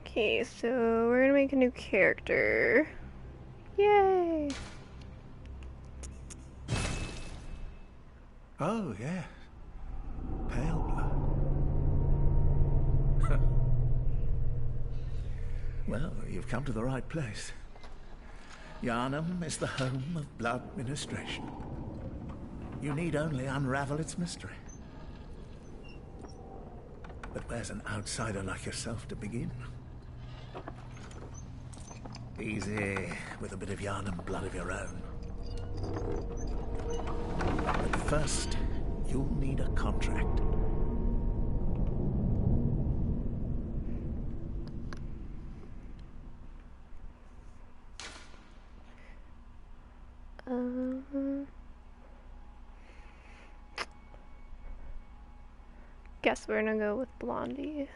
Okay, so we're gonna make a new character. Yay! Oh, yeah. Pale blood. Well, you've come to the right place. Yharnam is the home of blood ministration. You need only unravel its mystery. But where's an outsider like yourself to begin? Easy, with a bit of Yharnam blood of your own. But first, you'll need a contract. Guess we're gonna go with Blondie.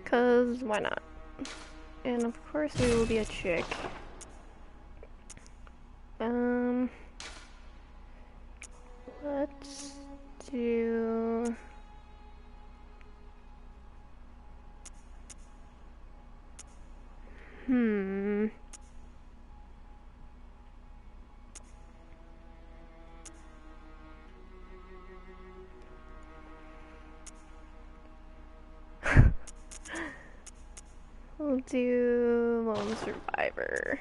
Cause why not? And of course we will be a chick. Let's do... We'll do Lone Survivor.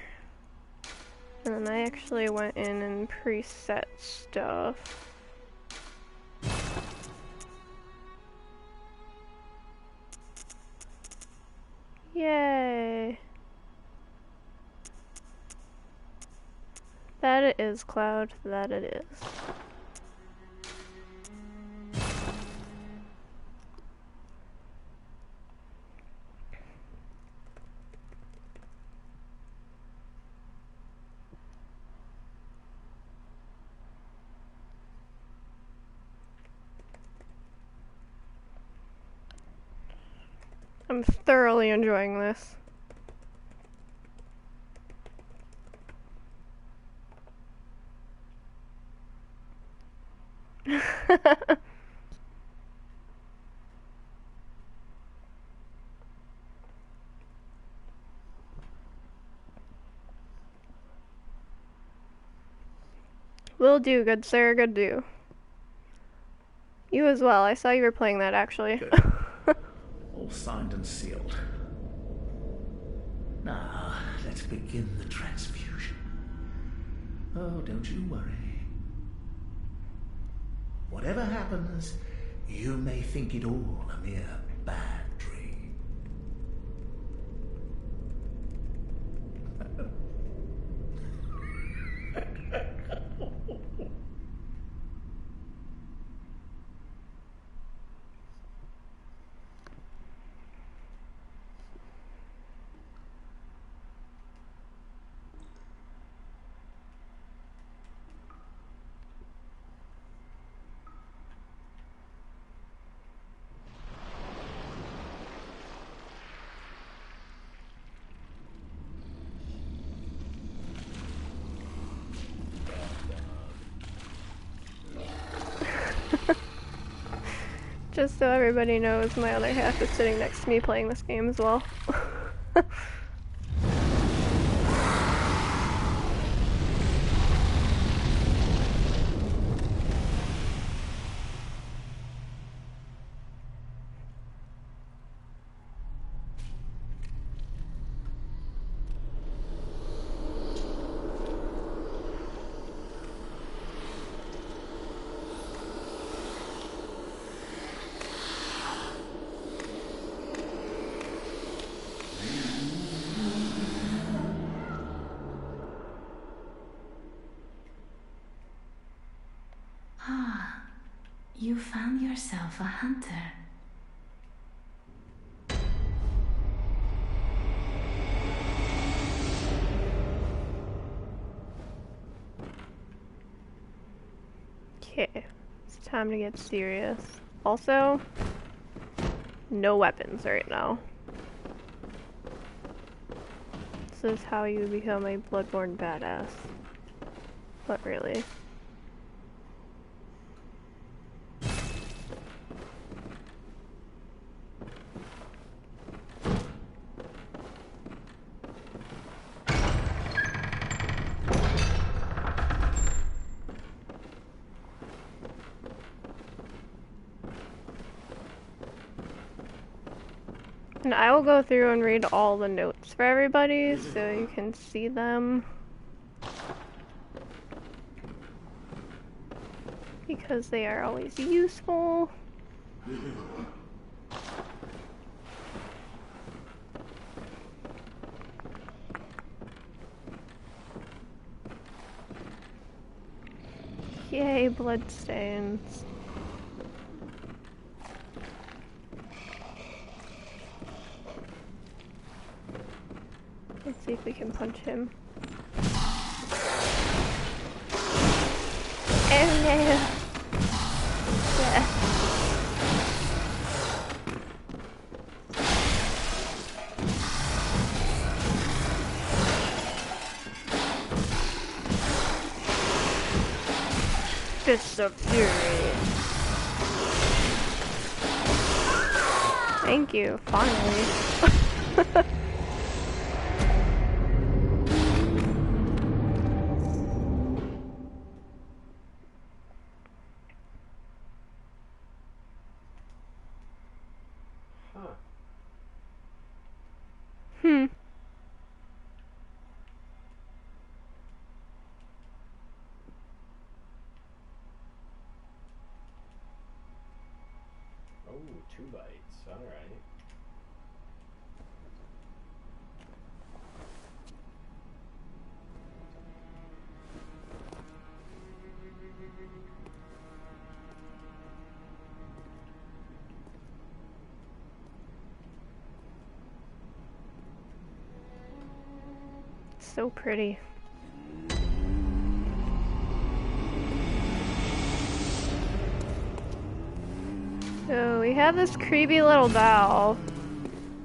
And then I actually went in and preset stuff. Yay! That it is, Cloud. That it is. I'm thoroughly enjoying this. Will do, good sir, good do. You as well, I saw you were playing that actually. Good. All signed and sealed. Now, let's begin the transfusion. Oh, don't you worry. Whatever happens, you may think it all a mere bad dream. Just so everybody knows, my other half is sitting next to me playing this game as well. You found yourself a hunter. Okay, it's time to get serious. Also, no weapons right now. This is how you become a Bloodborne badass. But really. And I will go through and read all the notes for everybody so you can see them. Because they are always useful. Yay, bloodstains. Let's see if we can punch him. Oh no! Yeah. Fist of Fury. Thank you, finally. Hmm. Oh, 2 bites. All right. So pretty. So we have this creepy little doll,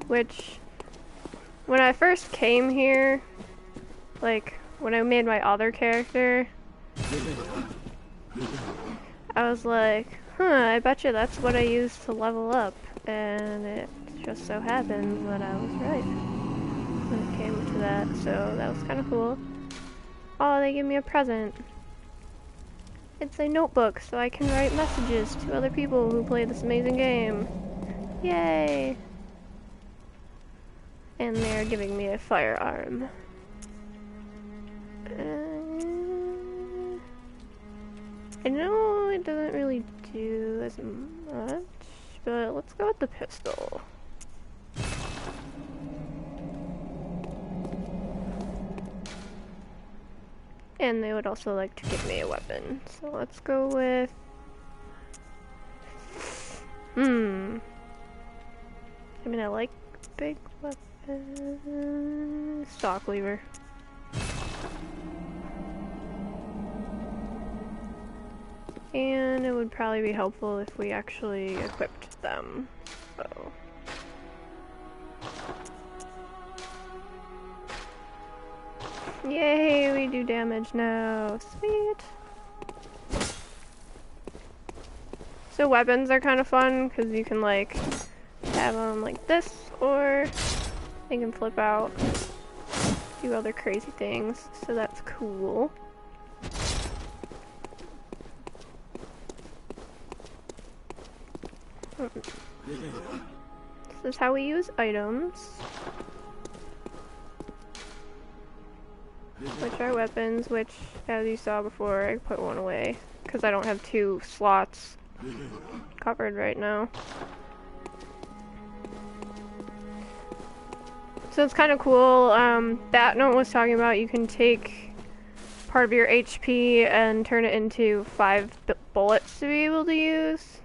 which when I first came here, like when I made my other character, I was like, huh, I bet you that's what I used to level up, and it just so happens that I was right when it came to that, so that was kind of cool. Oh, they gave me a present. It's a notebook, so I can write messages to other people who play this amazing game. Yay! And they're giving me a firearm. I know it doesn't really do as much, but let's go with the pistol. And they would also like to give me a weapon. So let's go with... I mean, I like big weapons. Stock lever. And it would probably be helpful if we actually equipped them. So... Yay, we do damage now. Sweet. So weapons are kind of fun because you can like have them like this, or they can flip out, do other crazy things. So that's cool. This is how we use items. Which are weapons, which, as you saw before, I put one away. Because I don't have 2 slots covered right now. So it's kind of cool. That note was talking about you can take part of your HP and turn it into 5 bullets to be able to use.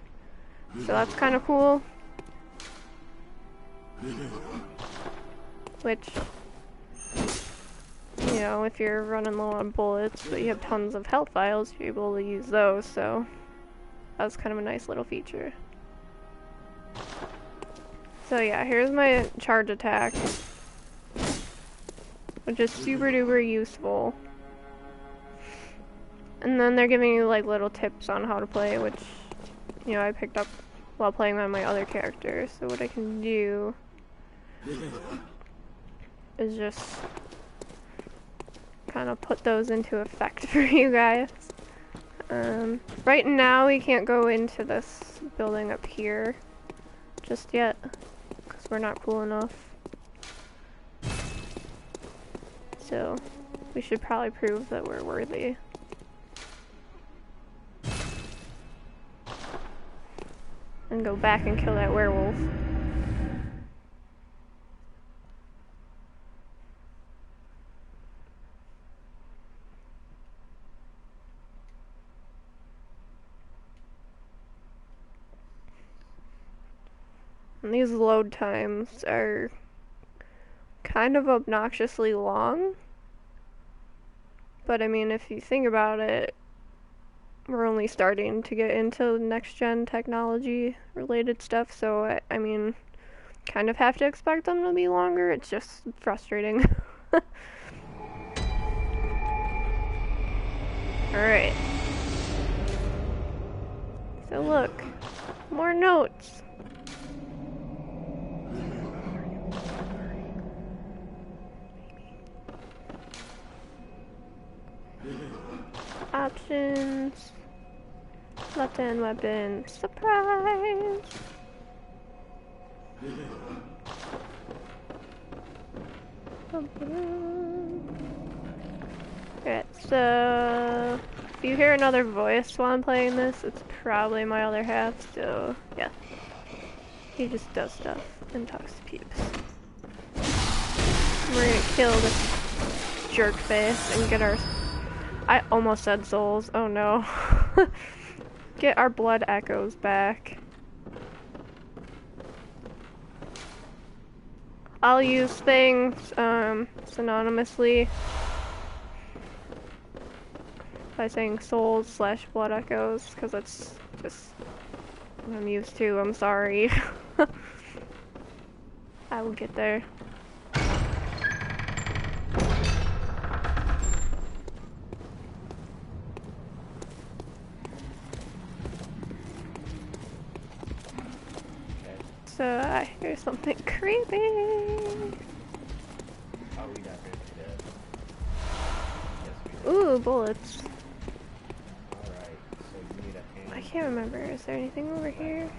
So that's kind of cool. Which... you know, if you're running low on bullets, but you have tons of health vials, you're able to use those, so That was kind of a nice little feature. So yeah, here's my charge attack, which is super duper useful. And then they're giving you like little tips on how to play, which, you know, I picked up while playing on my other character. So what I can do is just kind of put those into effect for you guys. Right now we can't go into this building up here just yet, because we're not cool enough. So we should probably prove that we're worthy. And go back and kill that werewolf. And these load times are kind of obnoxiously long. But I mean, if you think about it, we're only starting to get into next-gen technology related stuff, so I mean, kind of have to expect them to be longer. It's just frustrating. Alright. So look, more notes. Options. Left-hand weapon. Surprise! Alright, so if you hear another voice while I'm playing this, it's probably my other half, so yeah. He just does stuff and talks to peeps. We're gonna kill this jerk face and get our... I almost said souls, oh no. Get our blood echoes back. I'll use things synonymously by saying souls / blood echoes, because that's just what I'm used to. I'm sorry. I will get there. So I hear something creepy. Oh, we got rid of it. Yes, we did. Ooh, bullets. Alright, so you need a hand. I can't remember. Is there anything over here?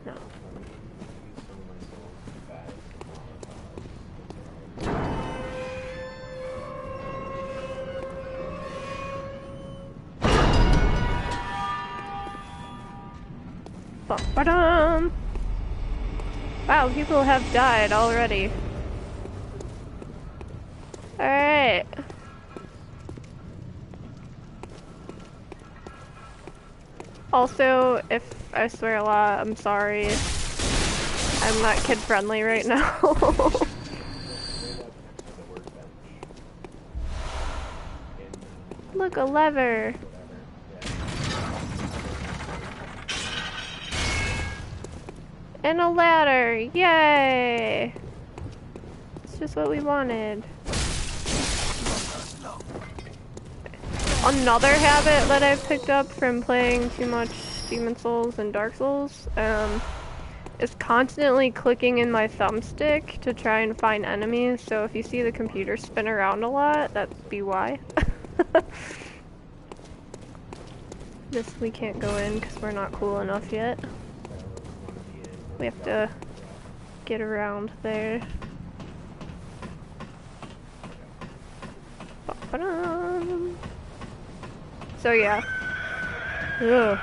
No. Let me use some of my souls to buy some Molotovs. Ba-ba-dum! Wow, people have died already. Alright. Also, if I swear a lot, I'm sorry. I'm not kid friendly right now. Look, a lever. And a ladder! Yay! It's just what we wanted. Another habit that I've picked up from playing too much Demon Souls and Dark Souls is constantly clicking in my thumbstick to try and find enemies. So if you see the computer spin around a lot, that'd be why. This we can't go in because we're not cool enough yet. We have to get around there. Ba-ba-dum. So yeah. Ugh.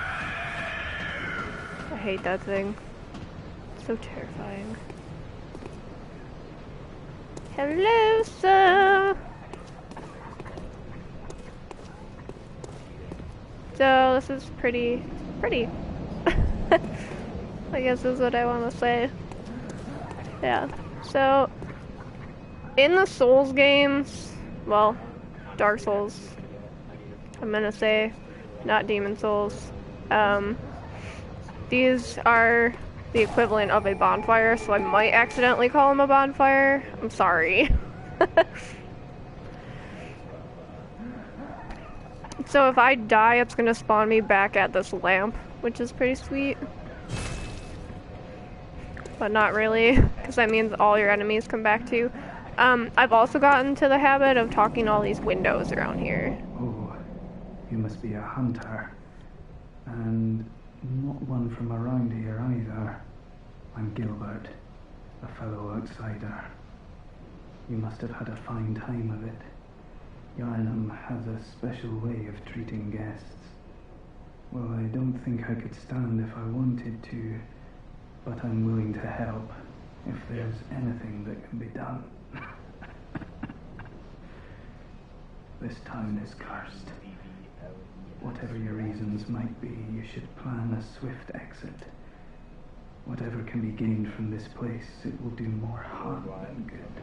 I hate that thing. It's so terrifying. Hello, sir! So this is pretty. I guess is what I want to say. Yeah. So, in the Souls games, well, Dark Souls, I'm gonna say, not demon souls. These are the equivalent of a bonfire, so I might accidentally call them a bonfire. I'm sorry. So if I die, it's gonna spawn me back at this lamp, which is pretty sweet. But not really, because that means all your enemies come back to you. I've also gotten to the habit of talking to all these windows around here. Oh, you must be a hunter. And not one from around here either. I'm Gilbert, a fellow outsider. You must have had a fine time of it. Yarnum has a special way of treating guests. Well, I don't think I could stand if I wanted to, but I'm willing to help if there's anything that can be done. This town is cursed. Whatever your reasons might be, you should plan a swift exit. Whatever can be gained from this place, it will do more harm than good.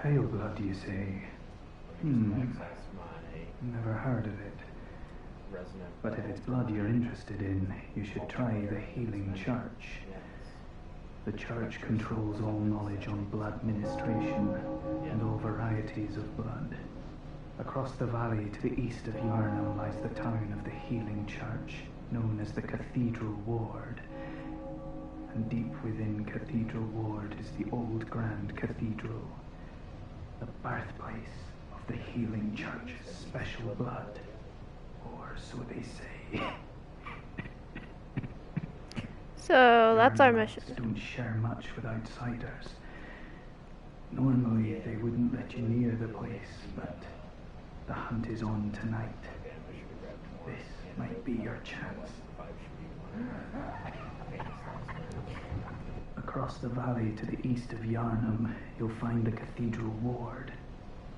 Pale blood, you say? Never heard of it. But if it's blood you're interested in, you should try the Healing Church. The church controls all knowledge on blood ministration and all varieties of blood. Across the valley to the east of Yarnum lies the town of the Healing Church, known as the Cathedral Ward. And deep within Cathedral Ward is the old Grand Cathedral, the birthplace of the Healing Church's special blood, or so they say. So that's our mission. Don't share much with outsiders. Normally they wouldn't let you near the place, but the hunt is on tonight. This might be your chance. Across the valley to the east of Yarnum, you'll find the Cathedral Ward.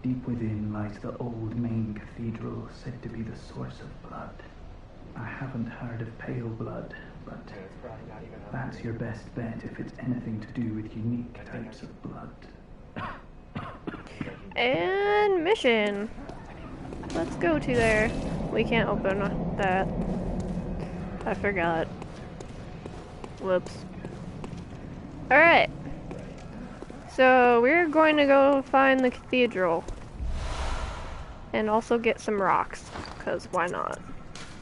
Deep within lies the old main cathedral, said to be the source of blood. I haven't heard of pale blood, but that's your best bet if it's anything to do with unique types of blood. And mission. Let's go to there. We can't open that. I forgot. Whoops. Alright. So we're going to go find the cathedral. And also get some rocks, because why not?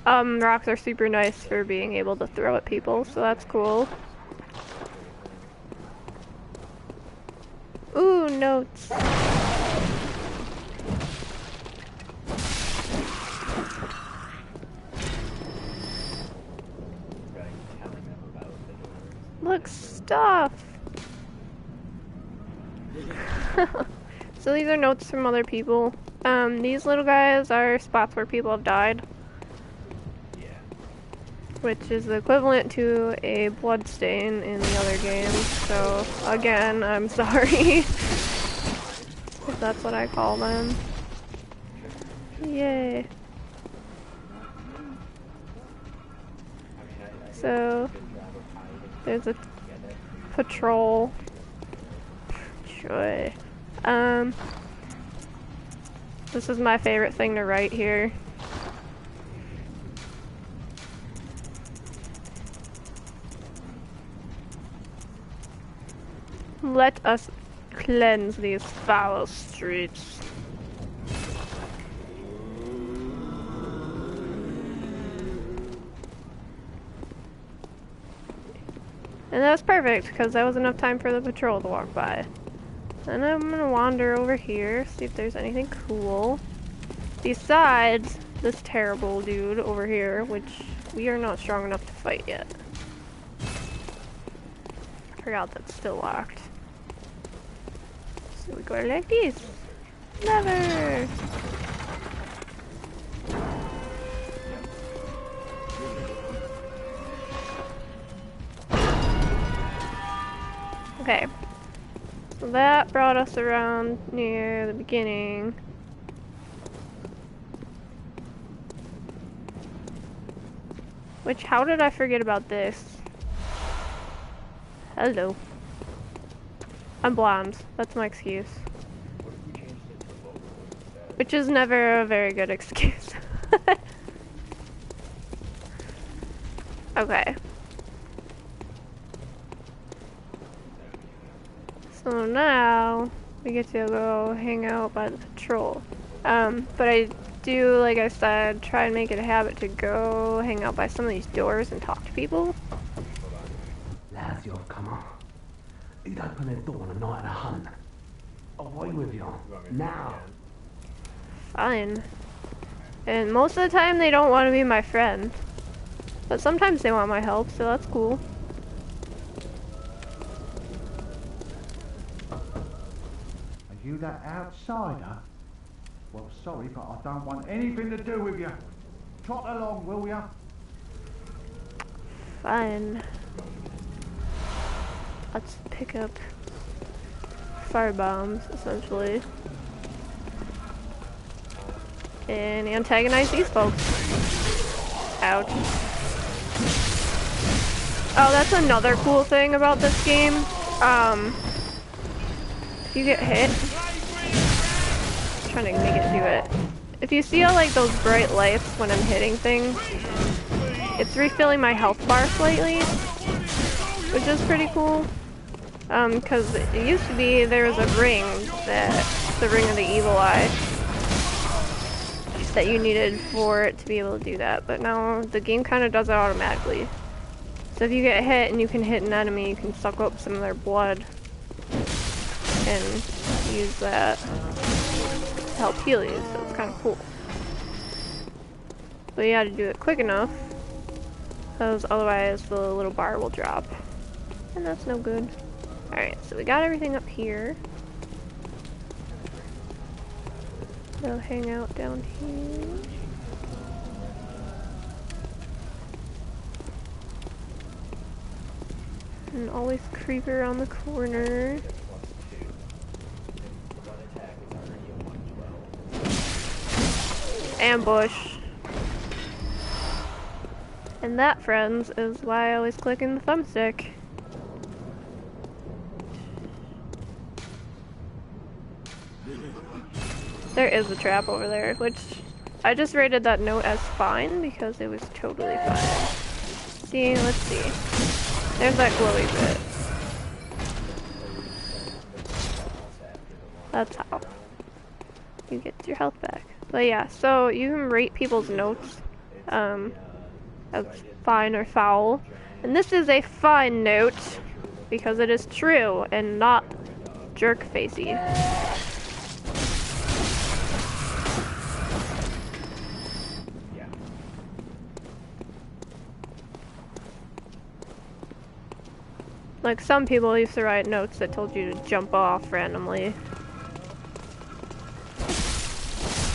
Rocks are super nice for being able to throw at people, so that's cool. Ooh, notes. Look, stuff! So these are notes from other people. These little guys are spots where people have died. Which is the equivalent to a blood stain in the other game. So, again, I'm sorry. If that's what I call them. Yay. So, there's a patrol. Joy. This is my favorite thing to write here. Let us cleanse these foul streets. And that was perfect, because that was enough time for the patrol to walk by. And I'm gonna wander over here, see if there's anything cool. Besides this terrible dude over here, which we are not strong enough to fight yet. I forgot that's still locked. So we go like this. Never! Okay. So that brought us around near the beginning. Which, how did I forget about this? Hello. I'm blonde. That's my excuse. Which is never a very good excuse. Okay. So now we get to go hang out by the patrol. But I do, like I said, try and make it a habit to go hang out by some of these doors and talk to people. Lads, you've come on. You'd open their door on a night of a hunt. Away with you. Now. Fine. And most of the time they don't want to be my friend. But sometimes they want my help, so that's cool. Are you that outsider? Well, sorry, but I don't want anything to do with you. Trot along, will ya? Fine. Let's pick up fire bombs, essentially. And antagonize these folks. Ouch. Oh, that's another cool thing about this game. If you get hit, I'm trying to make it do it. If you see all like those bright lights when I'm hitting things, it's refilling my health bar slightly, which is pretty cool. Because it used to be there was a ring, the ring of the evil eye, that you needed for it to be able to do that, but now the game kind of does it automatically. So if you get hit and you can hit an enemy, you can suck up some of their blood and use that to help heal you, so it's kind of cool. But you gotta do it quick enough, because otherwise the little bar will drop, and that's no good. Alright, so we got everything up here. They'll hang out down here. And always creep around the corner. Ambush. And that, friends, is why I always click in the thumbstick. There is a trap over there, which I just rated that note as fine because it was totally fine. See, let's see. There's that glowy bit. That's how you get your health back. But yeah, so you can rate people's notes as fine or foul. And this is a fine note because it is true and not jerk-facey. Like, some people used to write notes that told you to jump off randomly.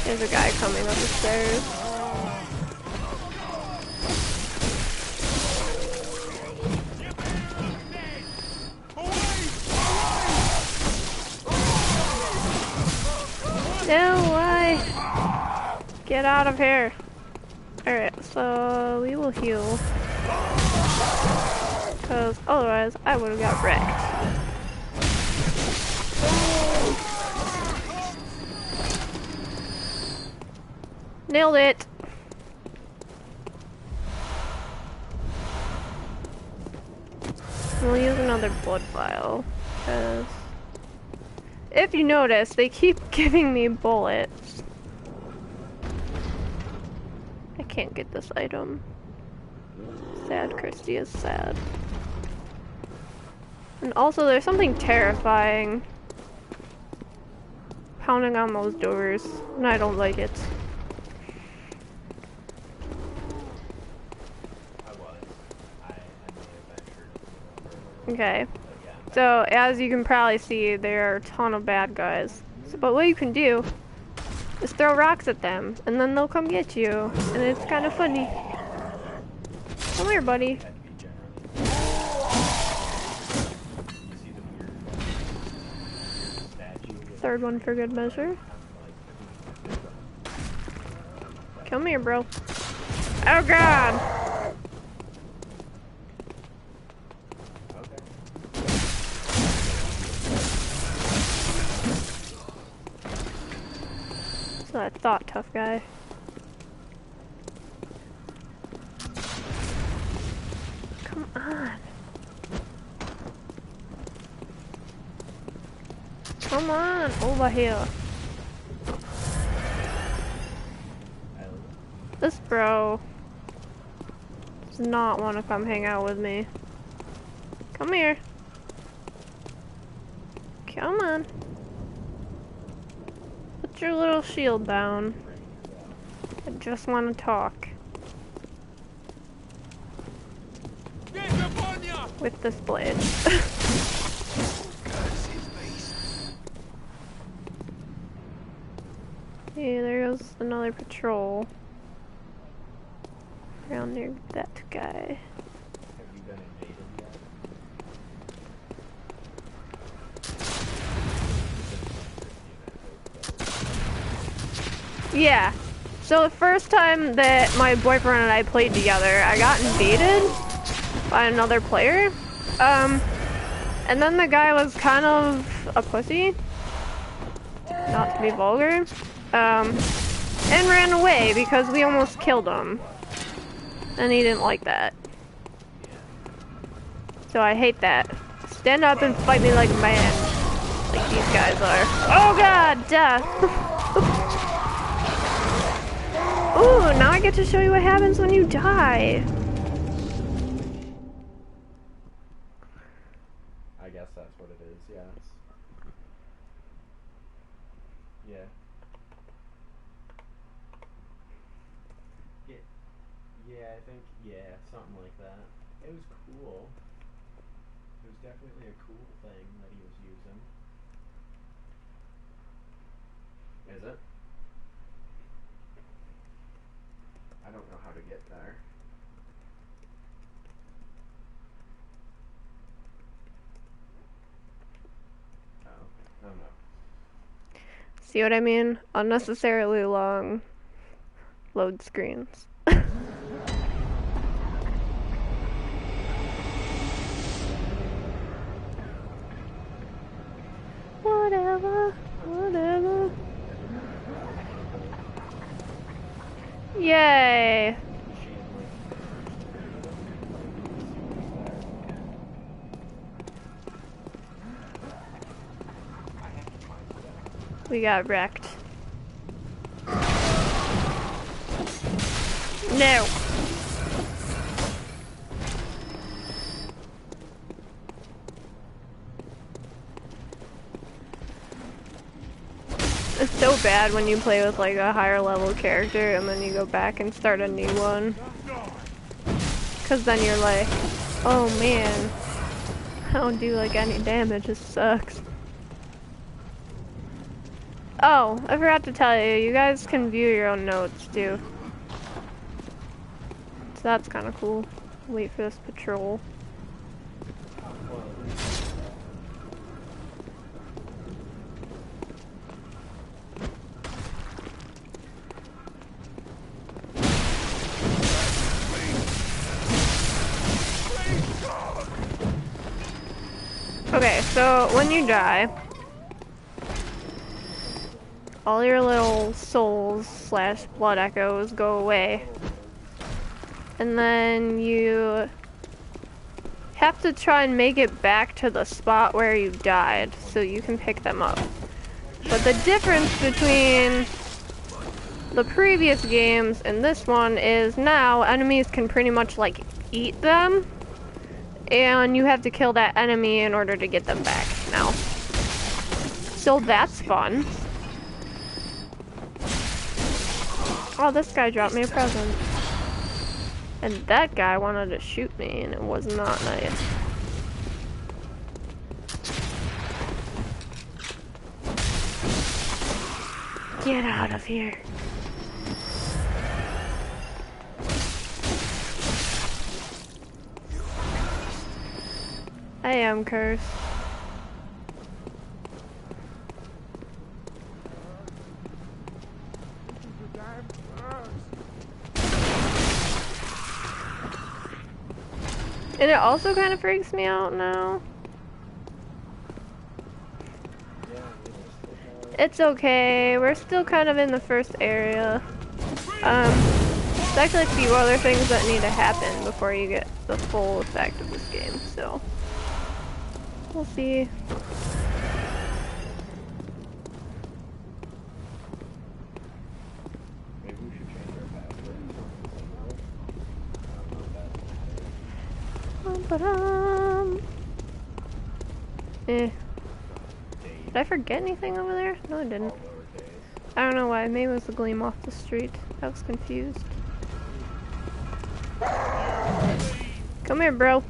There's a guy coming up the stairs. No, why? Get out of here. Alright, so we will heal. Because otherwise I would have got wrecked. Nailed it! We'll use another blood vial, because if you notice, they keep giving me bullets. I can't get this item. Sad, Christy is sad. And also, there's something terrifying pounding on those doors, and I don't like it. Okay, so as you can probably see, there are a ton of bad guys. So, but what you can do is throw rocks at them, and then they'll come get you, and it's kind of funny. Come here, buddy. Third one for good measure. Come here, bro. Oh god! what I thought, tough guy. Come on. Come on, over here. This bro does not want to come hang out with me. Come here. Come on. Put your little shield down. I just want to talk. With this blade. Hey, there goes another patrol. Around near that guy. Have you been invaded yet? Yeah. So the first time that my boyfriend and I played together, I got invaded by another player. And then the guy was kind of a pussy. Not to be vulgar. And ran away because we almost killed him. And he didn't like that. So I hate that. Stand up and fight me like a man. Like these guys are. Oh god, death! Ooh, now I get to show you what happens when you die. I guess that's what it is, yes. Yeah. Yeah, I think, yeah, something like that. It was cool. It was definitely a cool thing that he was using. Is it? I don't know how to get there. Oh, no. See what I mean? Unnecessarily long load screens. Whatever, whatever. Yay! We got wrecked. No. It's so bad when you play with like a higher level character and then you go back and start a new one. Cause then you're like, oh man, I don't do like any damage, it sucks. Oh, I forgot to tell you, you guys can view your own notes too. So that's kinda cool. Wait for this patrol. Okay, so when you die, all your little souls slash blood echoes go away. And then you have to try and make it back to the spot where you died so you can pick them up. But the difference between the previous games and this one is now enemies can pretty much like eat them. And you have to kill that enemy in order to get them back now. So that's fun. Oh, this guy dropped me a present. And that guy wanted to shoot me, and it was not nice. Get out of here. I am cursed. And it also kind of freaks me out now. It's okay. We're still kind of in the first area. There's actually a few other things that need to happen before you get the full effect of this game, so we'll see. Maybe we should change our password. Did I forget anything over there? No, I didn't. I don't know why. Maybe it was the gleam off the street. I was confused. Come here, bro.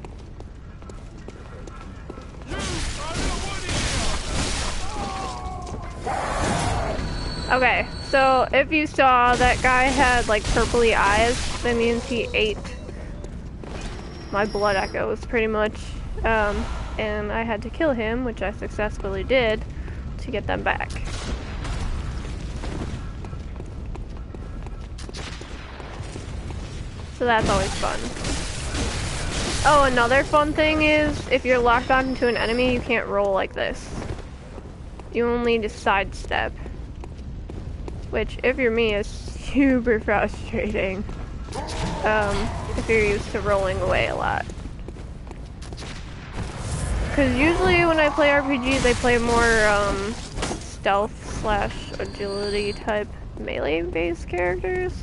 Okay, so if you saw that guy had like purpley eyes, that means he ate my blood echoes pretty much. And I had to kill him, which I successfully did, to get them back. So that's always fun. Oh, another fun thing is, if you're locked onto an enemy, you can't roll like this. You only just sidestep. Which, if you're me, is super frustrating. If you're used to rolling away a lot. Because usually when I play RPGs, I play more stealth / agility type melee based characters.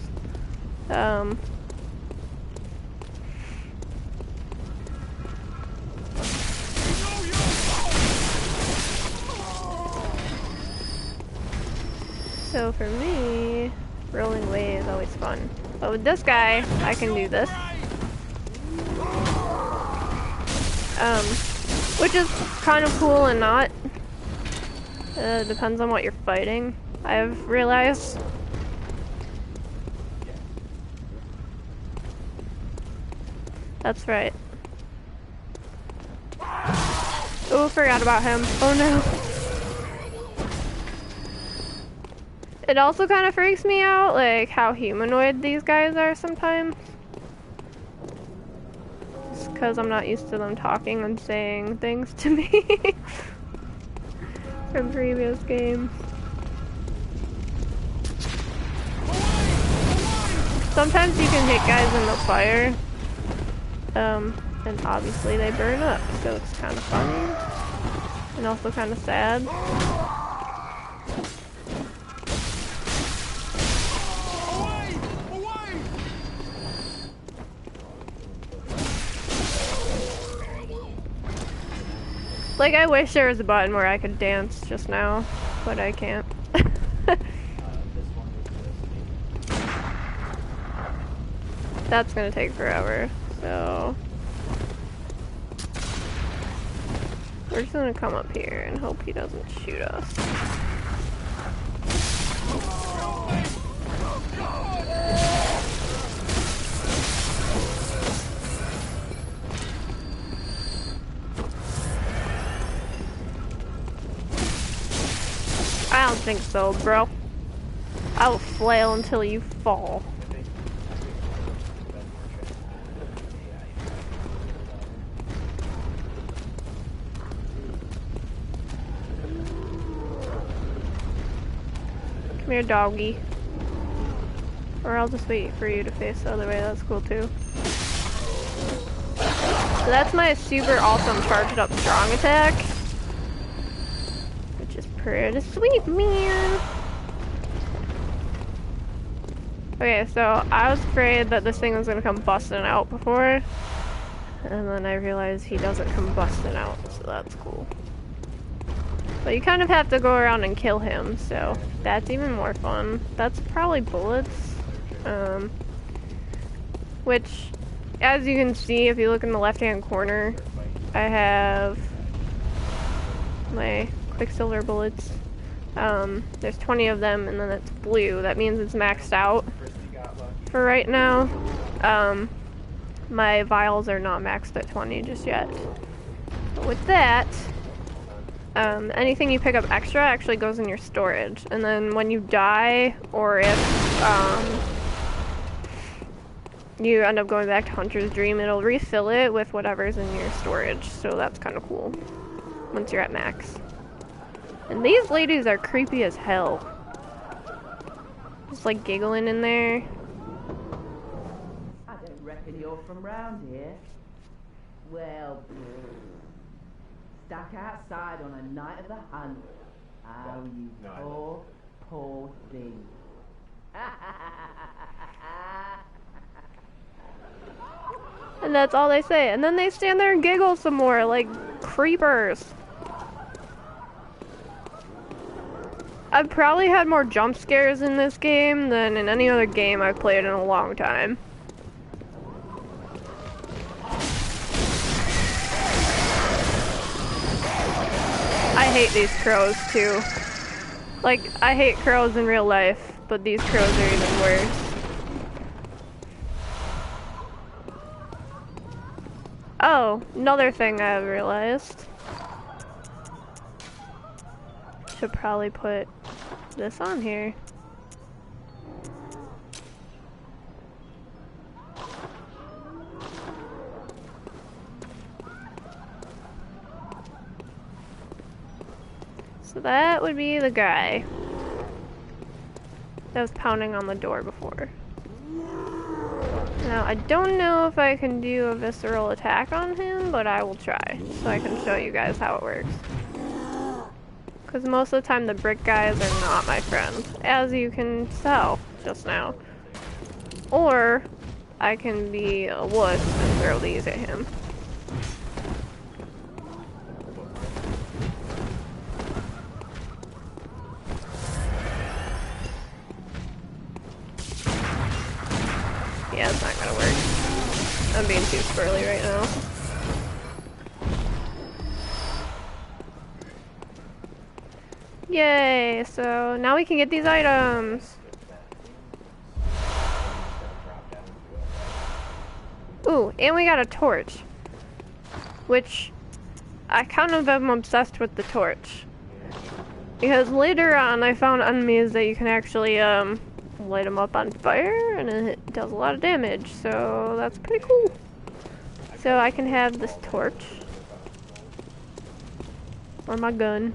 So for me, rolling away is always fun. But with this guy, I can do this. Which is kind of cool and not. Depends on what you're fighting, I've realized. That's right. Oh, forgot about him. Oh no. It also kind of freaks me out, like, how humanoid these guys are sometimes. Just because I'm not used to them talking and saying things to me from previous games. Sometimes you can hit guys in the fire, and obviously they burn up, so it's kind of funny, and also kind of sad. Like, I wish there was a button where I could dance just now, but I can't. That's gonna take forever, so we're just gonna come up here and hope he doesn't shoot us. I don't think so, bro. I will flail until you fall. Come here, doggy. Or I'll just wait for you to face the other way. That's cool too. So that's my super awesome charged up strong attack. Which is pretty sweet, man. Okay, so I was afraid that this thing was gonna come busting out before. And then I realized he doesn't come busting out, so that's cool. But you kind of have to go around and kill him, so that's even more fun. That's probably bullets. Which, as you can see, if you look in the left-hand corner, I have my Quicksilver bullets. There's 20 of them, and then it's blue. That means it's maxed out for right now. My vials are not maxed at 20 just yet. But with that, anything you pick up extra actually goes in your storage. And then when you die, or if you end up going back to Hunter's Dream, it'll refill it with whatever's in your storage. So that's kind of cool once you're at max. And these ladies are creepy as hell. Just like giggling in there. I don't reckon you're from round here. Well, stuck outside on a night of the hunt. Oh, you poor thing. And that's all they say. And then they stand there and giggle some more, like creepers. I've probably had more jump scares in this game than in any other game I've played in a long time. I hate these crows too. Like, I hate crows in real life, but these crows are even worse. Oh, another thing I've realized. Should probably put this on here. So that would be the guy that was pounding on the door before. Now, I don't know if I can do a visceral attack on him, but I will try, so I can show you guys how it works. Because most of the time the brick guys are not my friend, as you can tell just now. Or, I can be a wuss and throw these at him. Yeah, it's not gonna work. I'm being too squirrely right now. Yay, so now we can get these items. Ooh, and we got a torch. Which, I kind of am obsessed with the torch. Because later on I found enemies that you can actually light them up on fire and it does a lot of damage, so that's pretty cool. So I can have this torch. Or my gun.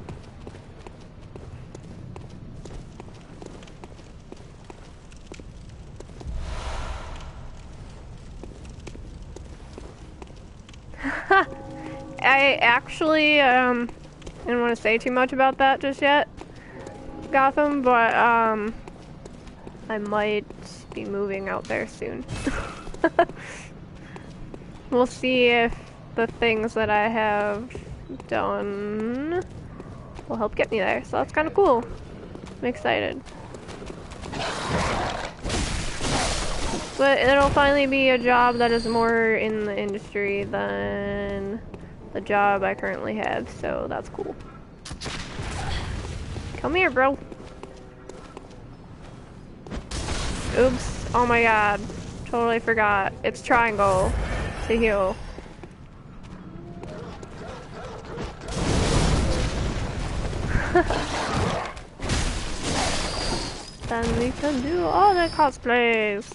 I actually didn't want to say too much about that just yet, Gotham, but I might be moving out there soon. We'll see if the things that I have done will help get me there, so that's kind of cool. I'm excited. But it'll finally be a job that is more in the industry than the job I currently have, so that's cool. Come here, bro. Oops. Oh my god. Totally forgot. It's triangle to heal. Then we can do all the cosplays.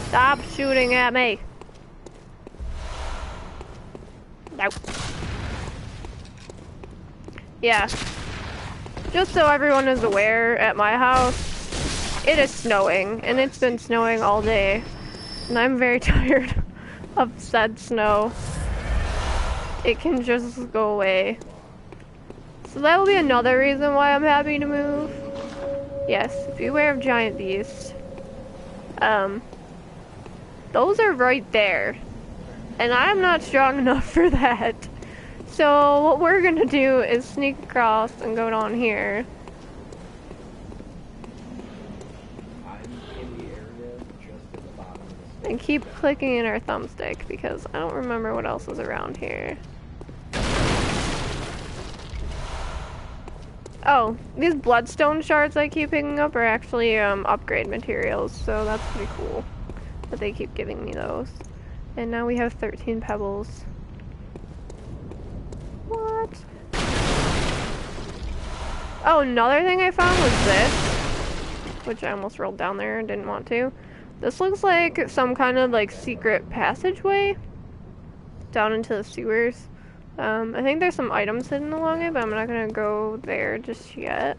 Stop shooting at me. Nope. Yeah. Just so everyone is aware, at my house, it is snowing, and it's been snowing all day. And I'm very tired of said snow. It can just go away. So that will be another reason why I'm happy to move. Yes, beware of giant beasts. Those are right there. And I'm not strong enough for that. So what we're gonna do is sneak across and go down here. And keep clicking in our thumbstick because I don't remember what else is around here. Oh, these bloodstone shards I keep picking up are actually upgrade materials, so that's pretty cool that they keep giving me those. And now we have 13 pebbles. What? Oh, another thing I found was this, which I almost rolled down there and didn't want to. This looks like some kind of like secret passageway. down into the sewers. I think there's some items hidden along it, but I'm not gonna go there just yet.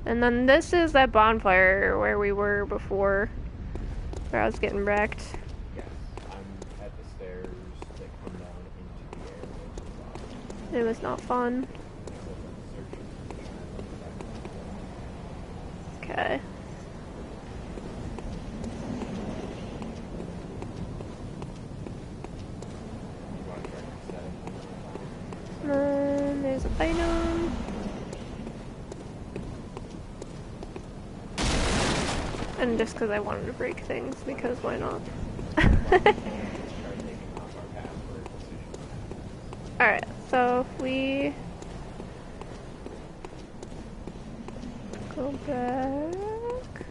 And then this is that bonfire where we were before, where I was getting wrecked. Yes, I'm at the stairs that come down into the air. It was not fun. Okay. And then there's an item. And just because I wanted to break things, because why not? Alright, so if we go back.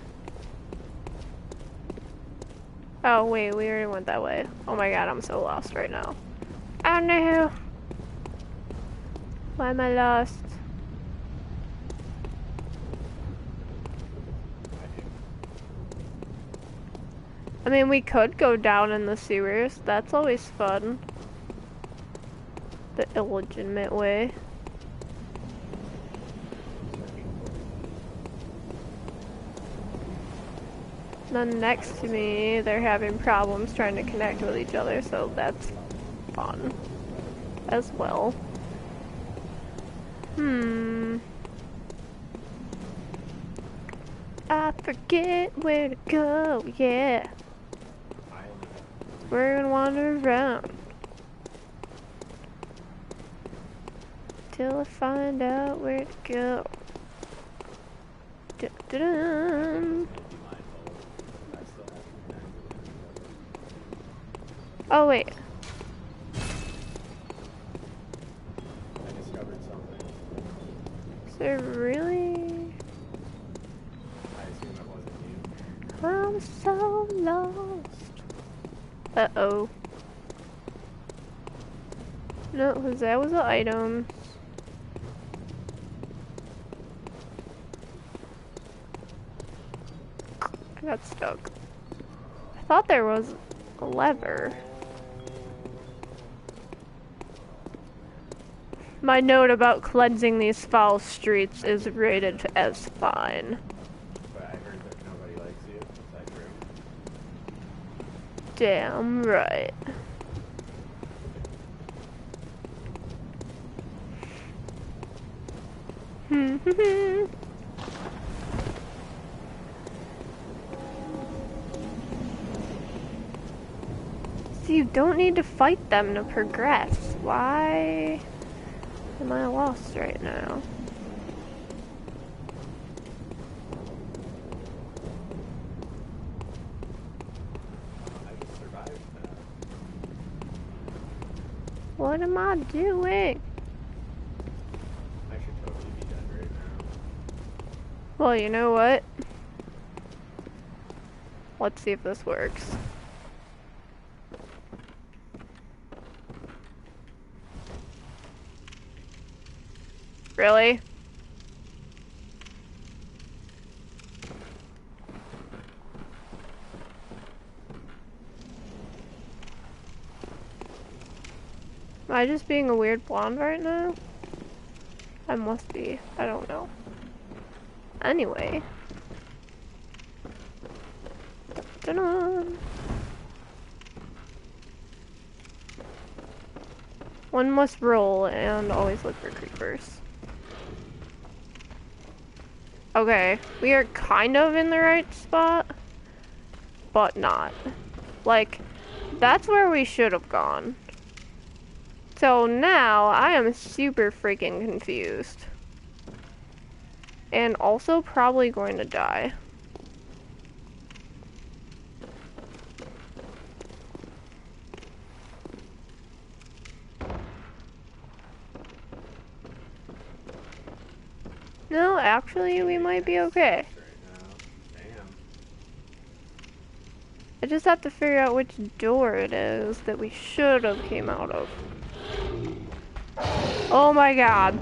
Oh wait, we already went that way. Oh my god, I'm so lost right now. Oh no! Why am I lost? I mean, we could go down in the sewers. That's always fun. The illegitimate way. Then next to me, they're having problems trying to connect with each other, so that's fun as well. I forget where to go, yeah. We're gonna wander around till I find out where to go. Dun, dun, dun. Oh wait. I discovered something. Is there really? I assume that wasn't you. I'm so lost. Uh-oh. No, because that was an item. I got stuck. I thought there was a lever. My note about cleansing these foul streets is rated as fine. But I heard that nobody likes you. Is that true? Damn right. So you don't need to fight them to progress. Why am I lost right now? I just survived that. What am I doing? I should totally be dead right now. Well, you know what? Let's see if this works. Really? Am I just being a weird blonde right now? I must be. I don't know. Anyway. Dun-dun. One must roll and always look for creepers. Okay, we are kind of in the right spot, but not. Like, that's where we should have gone. So now, I am super freaking confused. And also probably going to die. No, actually, we might be okay. I just have to figure out which door it is that we should have came out of. Oh my god.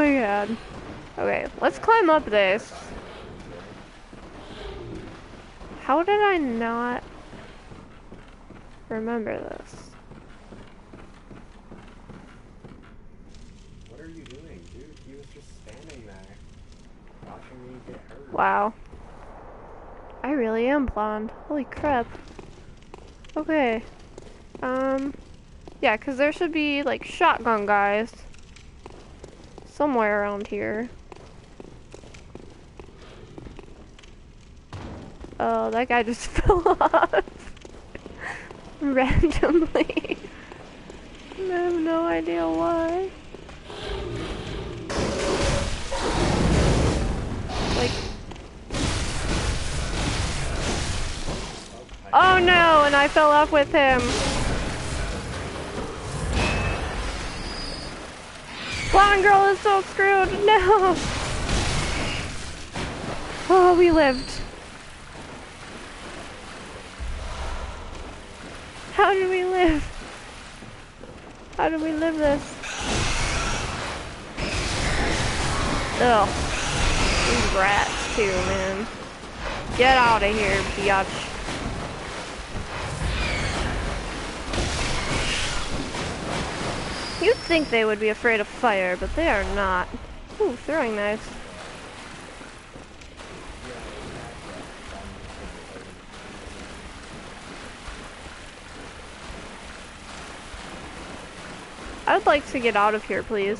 my god. Okay, let's climb up this. How did I not remember this? What are you doing, dude? He was just standing there, watching me get hurt. Wow. I really am blonde. Holy crap. Okay. Yeah, because there should be, like, shotgun guys somewhere around here. Oh, that guy just fell off randomly. I have no idea why. Like, oh no, and I fell off with him. Blonde girl is so screwed. No. Oh, we lived. How did we live? How did we live this? Ugh. These rats too, man. Get out of here, biatch. You'd think they would be afraid of fire, but they are not. Ooh, throwing knives. I would like to get out of here, please.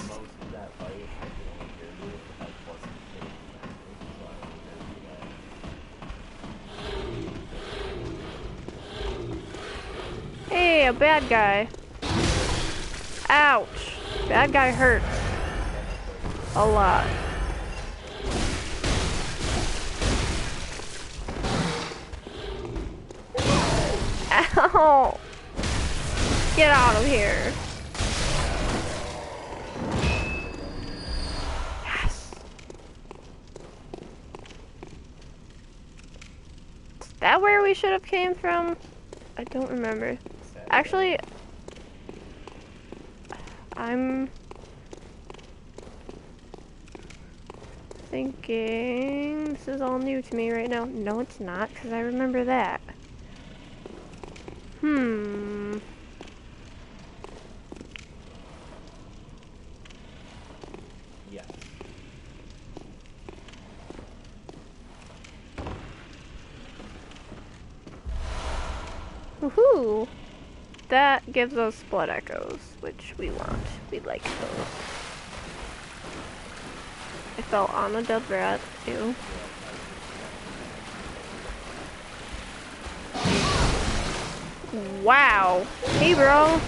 Hey, a bad guy. Ouch. Bad guy hurts. A lot. Ow. Get out of here. Yes. Is that where we should have came from? I don't remember. Actually, I'm thinking this is all new to me right now. No, it's not, because I remember that. Yes. Woohoo! That gives us blood echoes, which we want. We like those. I fell on a dead rat. Ew. Wow. Hey, bro.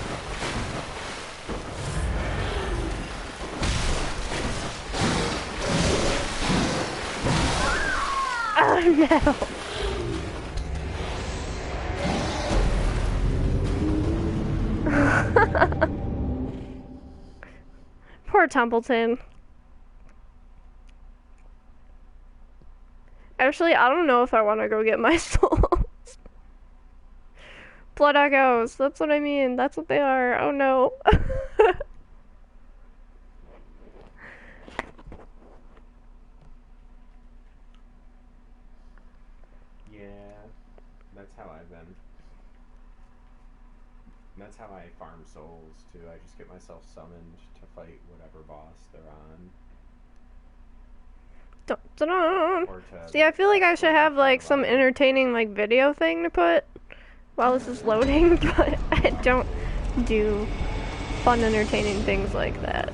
Oh, no. Poor Templeton. Actually, I don't know if I want to go get my souls. Blood echoes, that's what I mean. That's what they are. Oh no. Yeah, that's how I've been. That's how I farm souls too. I just get myself summoned to fight whatever boss they're on. Dun, dun, dun. See, I feel like I should have like some entertaining like video thing to put while this is loading, but I don't do fun entertaining things like that.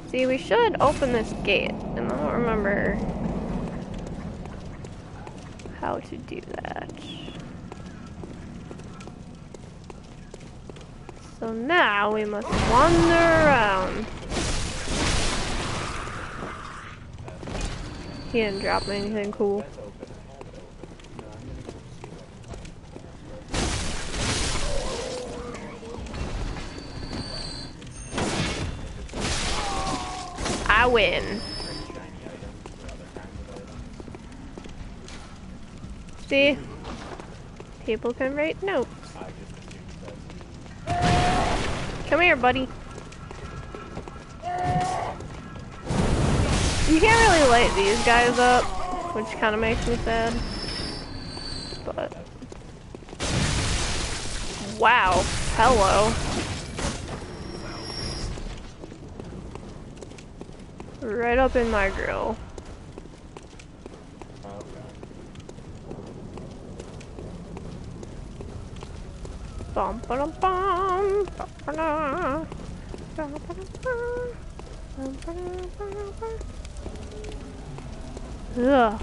See, we should open this gate, and I don't remember how to do that. So now we must wander around. He didn't drop anything cool. I win. See? People can write notes. Come here, buddy. You can't really light these guys up, which kind of makes me sad. But wow, hello. Right up in my grill. Bum ba dum bum. Ugh.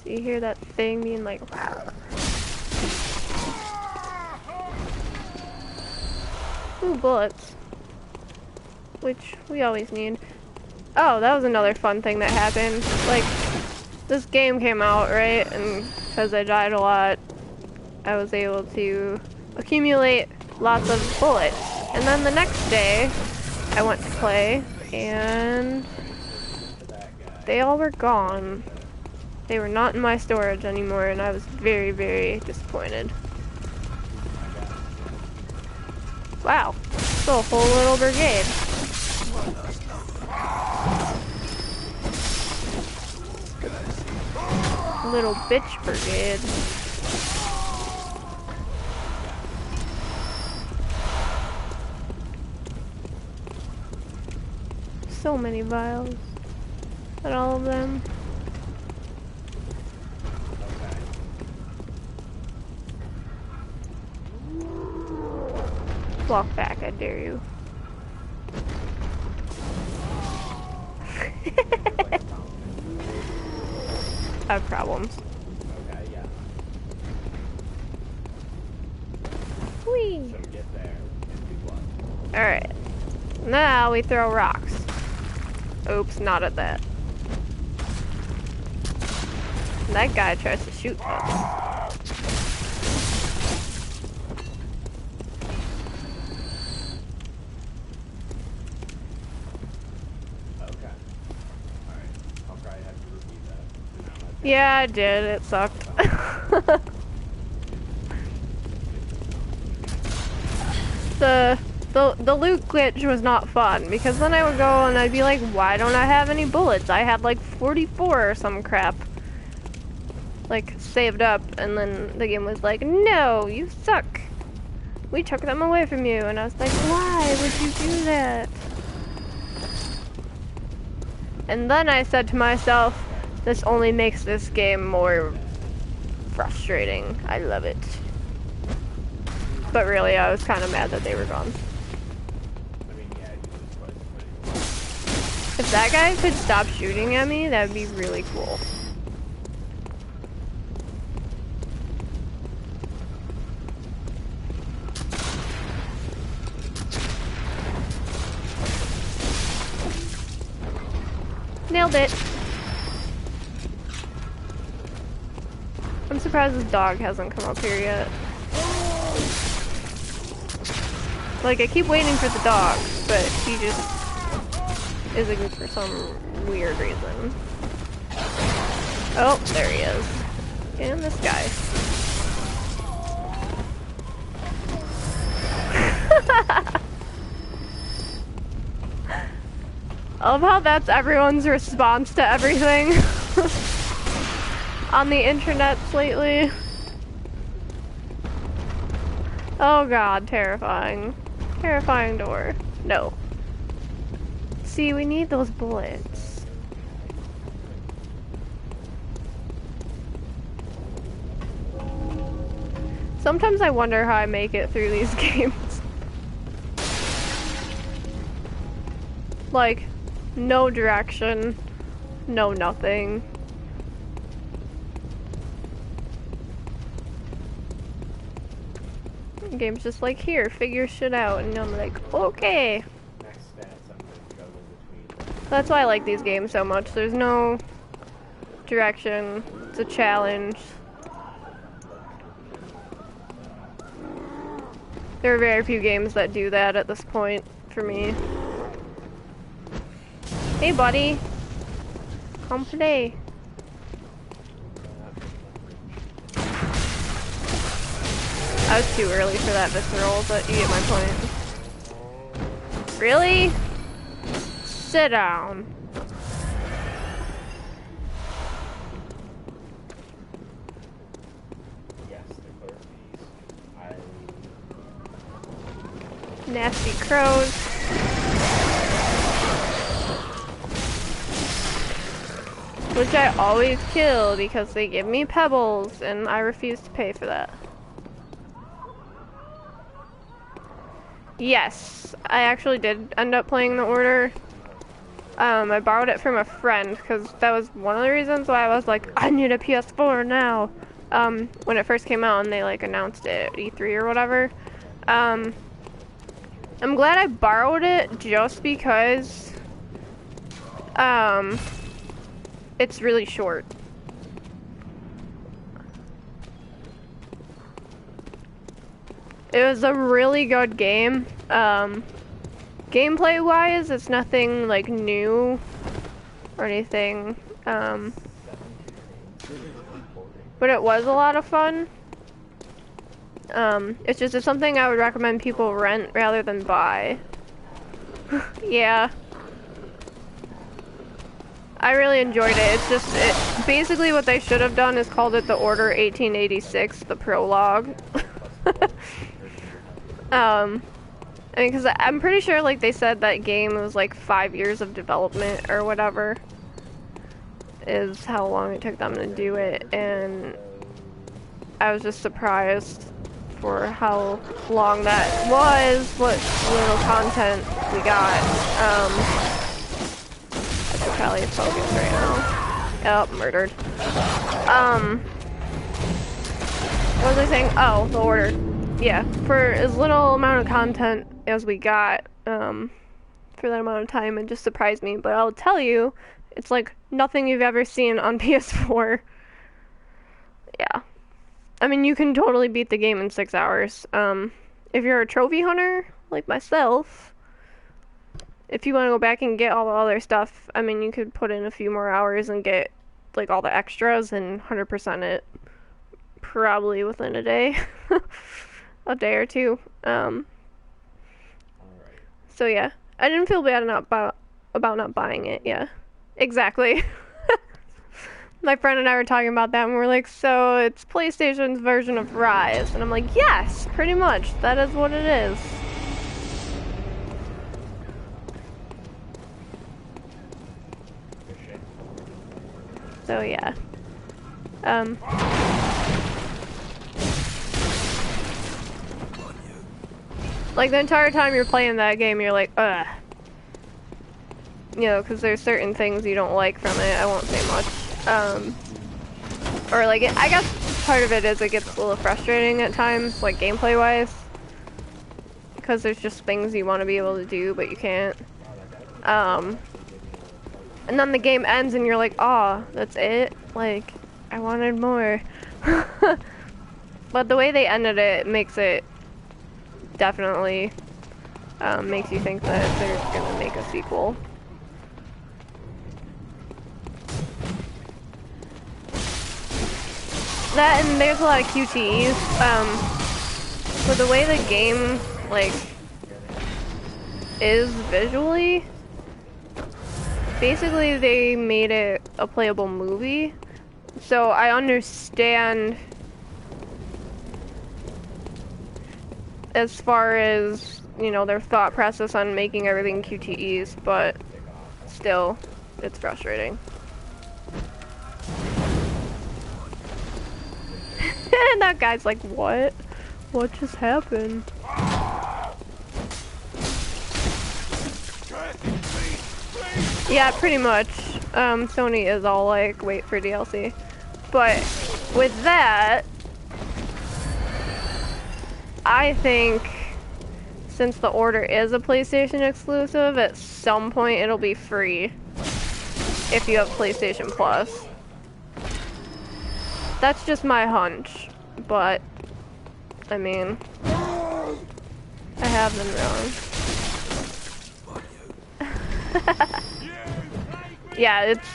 So you hear that thing being like. Ooh, bullets. Which we always need. Oh, that was another fun thing that happened. Like, this game came out, right? And because I died a lot, I was able to accumulate lots of bullets. And then the next day, I went to play, and they all were gone. They were not in my storage anymore, and I was very, very disappointed. Wow, still a whole little brigade. Little bitch brigade. So many vials. And all of them. Walk back, I dare you. I have problems. Okay, yeah. Whee! So get there and do what? Alright. Now we throw rocks. Oops, not at that. That guy tries to shoot us. Okay. Alright. I'll probably have to repeat that. Yeah, I did. It sucked. The loot glitch was not fun because then I would go and I'd be like, why don't I have any bullets? I had like 44 or some crap like saved up, and then the game was like, no, you suck. We took them away from you, and I was like, why would you do that? And then I said to myself, this only makes this game more frustrating. I love it. But really, I was kind of mad that they were gone. I mean, yeah, If that guy could stop shooting at me, that would be really cool. Nailed it. I'm surprised this dog hasn't come up here yet. Like, I keep waiting for the dog, but he just isn't for some weird reason. Oh, there he is. And this guy. I love how that's everyone's response to everything on the internet lately. Oh god, terrifying. Terrifying door. No. See, we need those bullets. Sometimes I wonder how I make it through these games. Like, no direction, no nothing. The game's just like, here, figure shit out, and I'm like, okay. next stats I'm going to go in between. That's why I like these games so much. There's no direction. It's a challenge. There are very few games that do that at this point for me. Hey, buddy. Come play. I was too early for that visceral, but you get my point. Really? Sit down. Yes, declare peace. Nasty crows. Which I always kill because they give me pebbles and I refuse to pay for that. Yes, I actually did end up playing the order. I borrowed it from a friend because that was one of the reasons why I was like, I need a PS4 now. When it first came out and they like announced it at E3 or whatever. I'm glad I borrowed it just because it's really short. It was a really good game. Gameplay wise, it's nothing like new or anything. But it was a lot of fun. It's just it's something I would recommend people rent rather than buy. Yeah. I really enjoyed it. It's just, basically what they should have done is called it the Order 1886, the prologue. I mean, because I'm pretty sure, like, they said that game was, like, 5 years of development or whatever is how long it took them to do it, and I was just surprised for how long that was, what little content we got. I should probably focus right now. Oh, murdered. What was I saying? Oh, the order. Yeah, for as little amount of content as we got, for that amount of time, it just surprised me. But I'll tell you, it's like nothing you've ever seen on PS4. Yeah. I mean, you can totally beat the game in 6 hours. If you're a trophy hunter, like myself, if you want to go back and get all the other stuff, I mean, you could put in a few more hours and get, like, all the extras and 100% it probably within a day. A day or two. So yeah, I didn't feel bad about not buying it. Yeah, exactly. My friend and I were talking about that, and we're like, so it's PlayStation's version of Rise, and I'm like, yes, pretty much. That is what it is. So yeah. Like, the entire time you're playing that game, you're like, ugh. You know, because there's certain things you don't like from it. I won't say much. Or, like, I guess part of it is it gets a little frustrating at times, like, gameplay-wise. Because there's just things you want to be able to do, but you can't. And then the game ends and you're like, aw, that's it? Like, I wanted more. But the way they ended it makes it definitely makes you think that they're gonna make a sequel. That, and there's a lot of QTEs. For the way the game, like, is visually, basically they made it a playable movie. So I understand as far as, you know, their thought process on making everything QTEs, but still, it's frustrating. And that guy's like, what? What just happened? Yeah, pretty much. Sony is all like, wait for DLC. But with that, I think since the Order is a PlayStation exclusive, at some point it'll be free if you have PlayStation Plus. That's just my hunch, but I mean, I have been wrong. Yeah, it's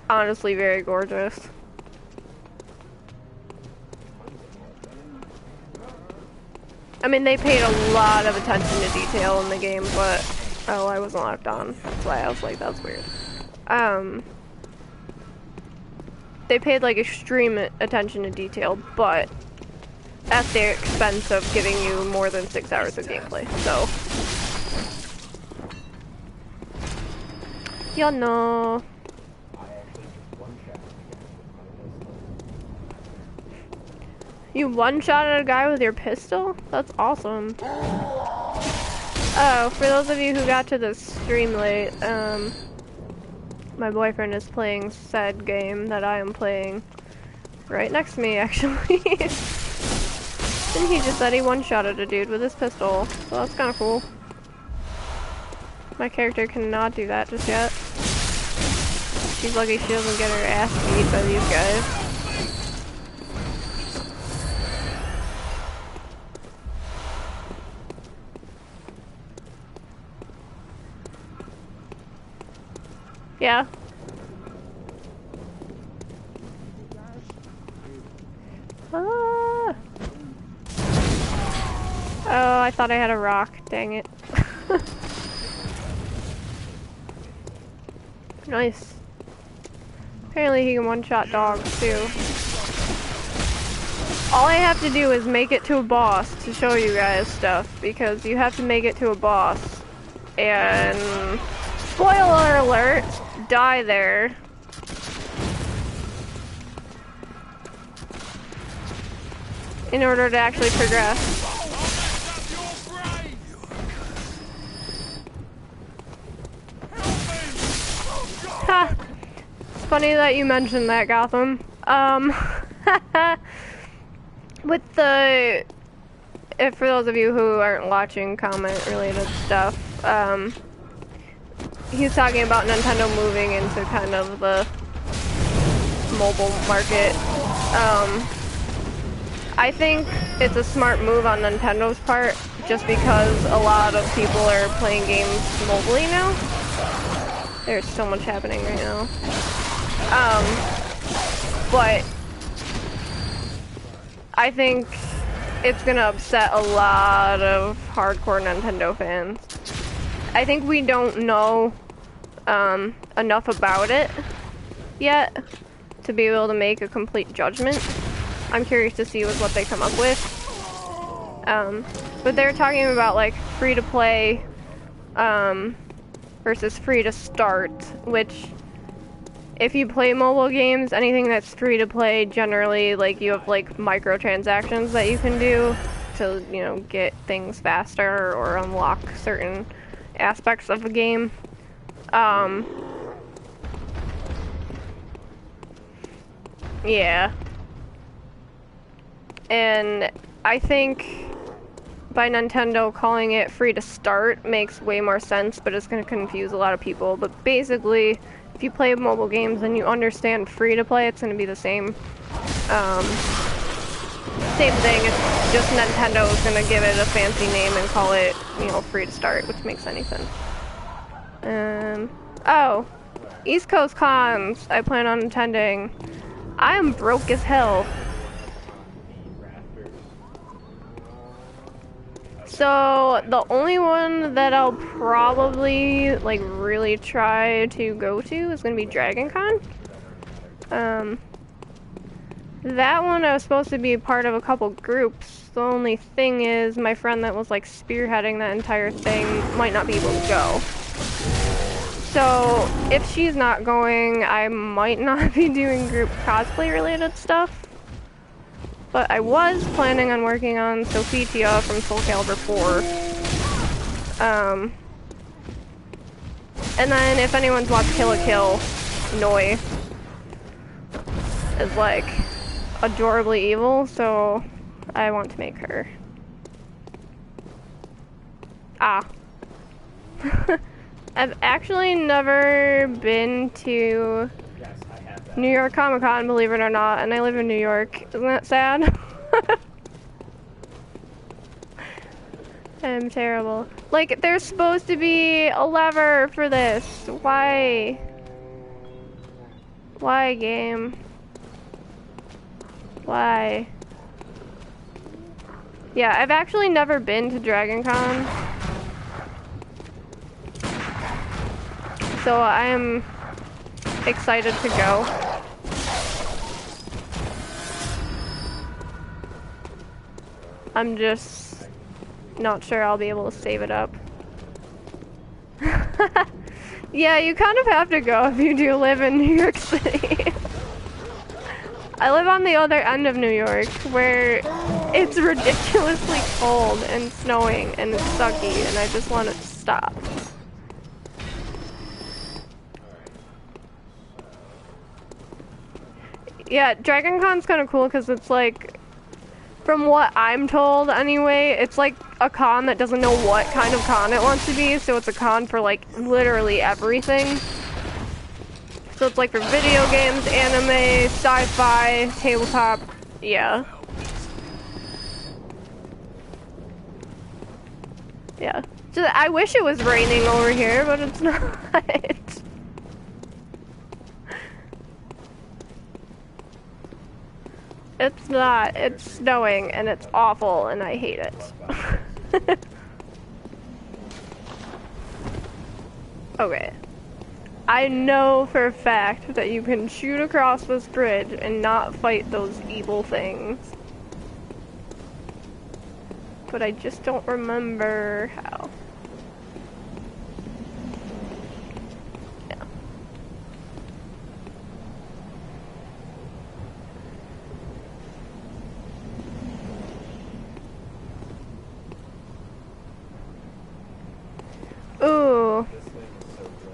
honestly very gorgeous. I mean, they paid a lot of attention to detail in the game, but Oh, I wasn't locked on. That's why I was like, that's weird. They paid like extreme attention to detail, but at the expense of giving you more than 6 hours of gameplay, so. You know. You one-shotted a guy with your pistol? That's awesome. Oh, for those of you who got to the stream late, my boyfriend is playing said game that I am playing right next to me, actually. And he just said he one-shotted a dude with his pistol, so that's kind of cool. My character cannot do that just yet. She's lucky she doesn't get her ass beat by these guys. Yeah. Ah. Oh, I thought I had a rock. Dang it. Nice. Apparently he can one-shot dogs too. All I have to do is make it to a boss to show you guys stuff, because you have to make it to a boss. And spoiler alert, die there. In order to actually progress. Ha! It's funny that you mentioned that, Gotham. With the, for those of you who aren't watching comment-related stuff, he's talking about Nintendo moving into kind of the mobile market. I think it's a smart move on Nintendo's part, just because a lot of people are playing games mobilely now. There's so much happening right now. But I think it's gonna upset a lot of hardcore Nintendo fans. I think we don't know enough about it yet to be able to make a complete judgment. I'm curious to see what they come up with. But they're talking about like free to play versus free to start, which if you play mobile games, anything that's free to play, generally like you have like microtransactions that you can do to, you know, get things faster or unlock certain aspects of a game. Yeah. And I think by Nintendo calling it free to start makes way more sense, but it's going to confuse a lot of people. But basically, if you play mobile games and you understand free to play, it's going to be the same. Same thing, it's just Nintendo is going to give it a fancy name and call it, you know, free to start, which makes any sense. Oh, East Coast cons I plan on attending. I am broke as hell. So the only one that I'll probably like really try to go to is gonna be Dragon Con. That one I was supposed to be part of a couple groups. The only thing is my friend that was like spearheading that entire thing might not be able to go. So if she's not going, I might not be doing group cosplay related stuff. But I was planning on working on Sophitia from Soul Calibur 4. And then if anyone's watched Kill la Kill, Noi is like adorably evil, so I want to make her. Ah. I've actually never been to New York Comic Con, believe it or not, and I live in New York. Isn't that sad? I'm terrible. Like, there's supposed to be a lever for this. Why? Why, game? Why? Yeah, I've actually never been to Dragon Con. So I am excited to go. I'm just not sure I'll be able to save it up. Yeah, you kind of have to go if you do live in New York City. I live on the other end of New York, where it's ridiculously cold and snowing and it's sucky, and I just want it to stop. Yeah, Dragon Con's kind of cool because it's like, from what I'm told anyway, it's like a con that doesn't know what kind of con it wants to be, so it's a con for like literally everything. So it's like for video games, anime, sci-fi, tabletop, yeah. Yeah. Just, I wish it was raining over here, but it's not. It's not. It's snowing and it's awful and I hate it. Okay. I know for a fact that you can shoot across this bridge and not fight those evil things. But I just don't remember how. Ooh.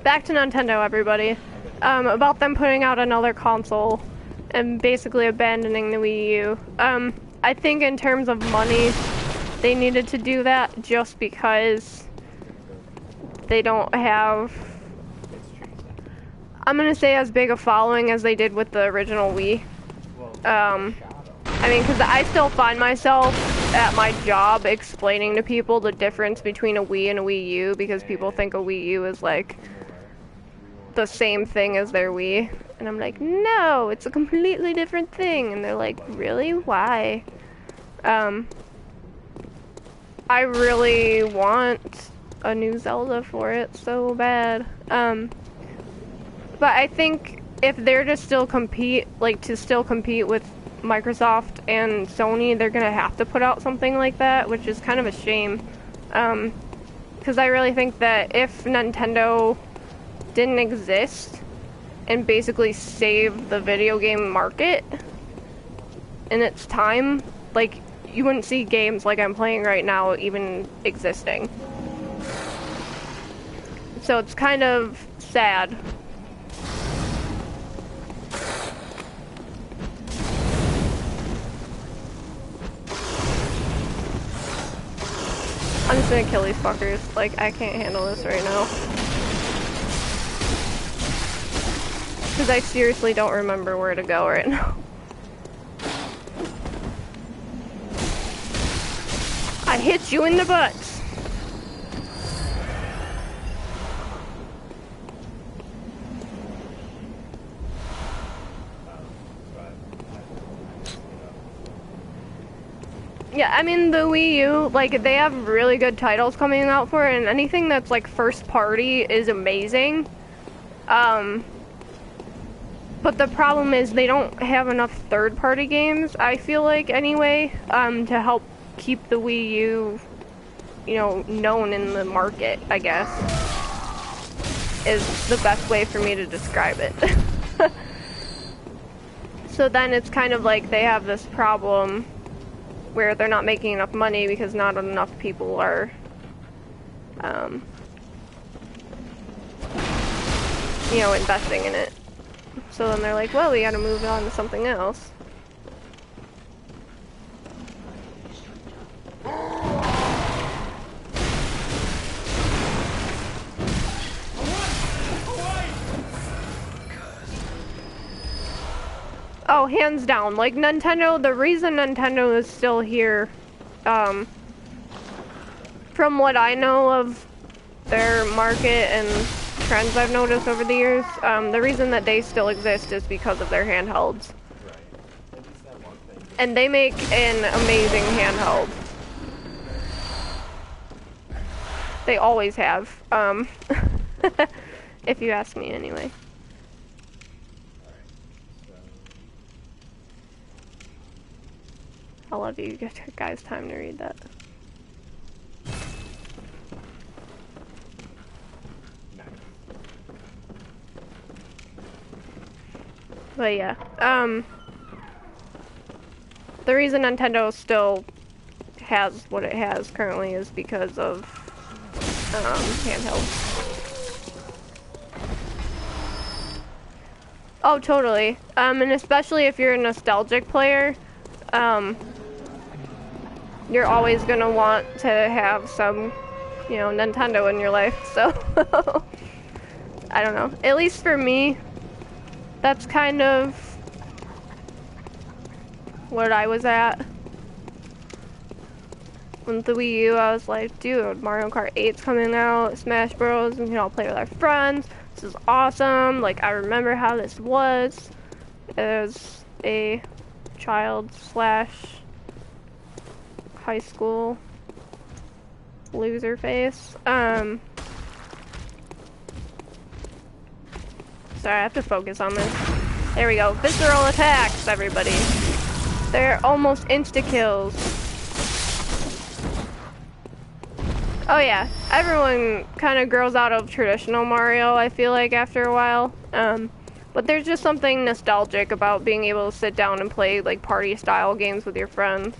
Back to Nintendo, everybody. About them putting out another console and basically abandoning the Wii U. I think in terms of money, they needed to do that just because they don't have, I'm gonna say, as big a following as they did with the original Wii. I mean, because I still find myself at my job explaining to people the difference between a Wii and a Wii U because people think a Wii U is like the same thing as their Wii. And I'm like, no, it's a completely different thing. And they're like, really? Why? I really want a new Zelda for it so bad. But I think if they're to still compete, with Microsoft and Sony, they're gonna have to put out something like that, which is kind of a shame. Because I really think that if Nintendo didn't exist and basically saved the video game market in its time, like, you wouldn't see games like I'm playing right now even existing. So it's kind of sad. I'm just gonna kill these fuckers. Like, I can't handle this right now. Because I seriously don't remember where to go right now. I hit you in the butt! Yeah, I mean, the Wii U, like, they have really good titles coming out for it, and anything that's, like, first party is amazing. But the problem is they don't have enough third-party games, I feel like, anyway, to help keep the Wii U, you know, known in the market, I guess, is the best way for me to describe it. So then it's kind of like they have this problem where they're not making enough money because not enough people are, you know, investing in it. So then they're like, well, we gotta move on to something else. Oh, hands down. Like, Nintendo, the reason Nintendo is still here, from what I know of their market and trends I've noticed over the years, the reason that they still exist is because of their handhelds. And they make an amazing handheld. They always have. If you ask me, anyway. I'll let you guys time to read that. But yeah, the reason Nintendo still has what it has currently is because of handhelds. Oh, totally. And especially if you're a nostalgic player, you're always gonna want to have some, you know, Nintendo in your life. So I don't know. At least for me, that's kind of what I was at. With the Wii U, I was like, dude, Mario Kart 8's coming out, Smash Bros, and you know, I'll play with our friends. This is awesome. Like, I remember how this was as a child / high school loser face. Sorry, I have to focus on this. There we go. Visceral attacks, everybody. They're almost insta-kills. Oh yeah, everyone kind of grows out of traditional Mario, I feel like, after a while. But there's just something nostalgic about being able to sit down and play, like, party-style games with your friends.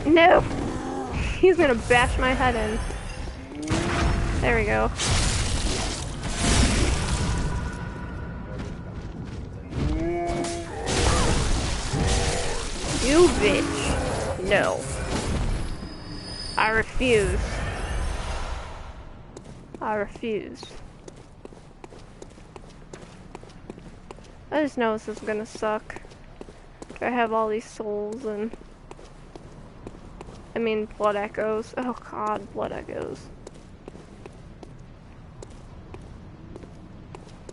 No! He's gonna bash my head in. There we go. You bitch. No. I refuse. I refuse. I just know this is gonna suck. I have all these souls and... I mean, blood echoes. Oh god, blood echoes.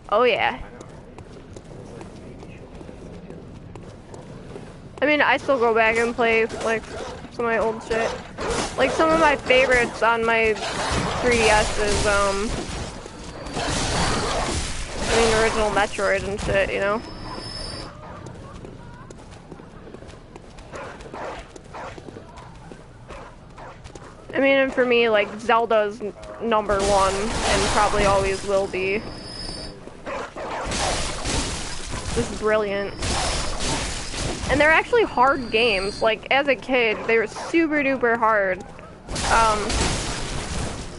Oh yeah. I mean, I still go back and play, like, some of my old shit. Like, some of my favorites on my 3DS is, I mean, original Metroid and shit, you know? I mean, and for me, like, Zelda's #1, and probably always will be. Just brilliant. And they're actually hard games. Like, as a kid, they were super duper hard.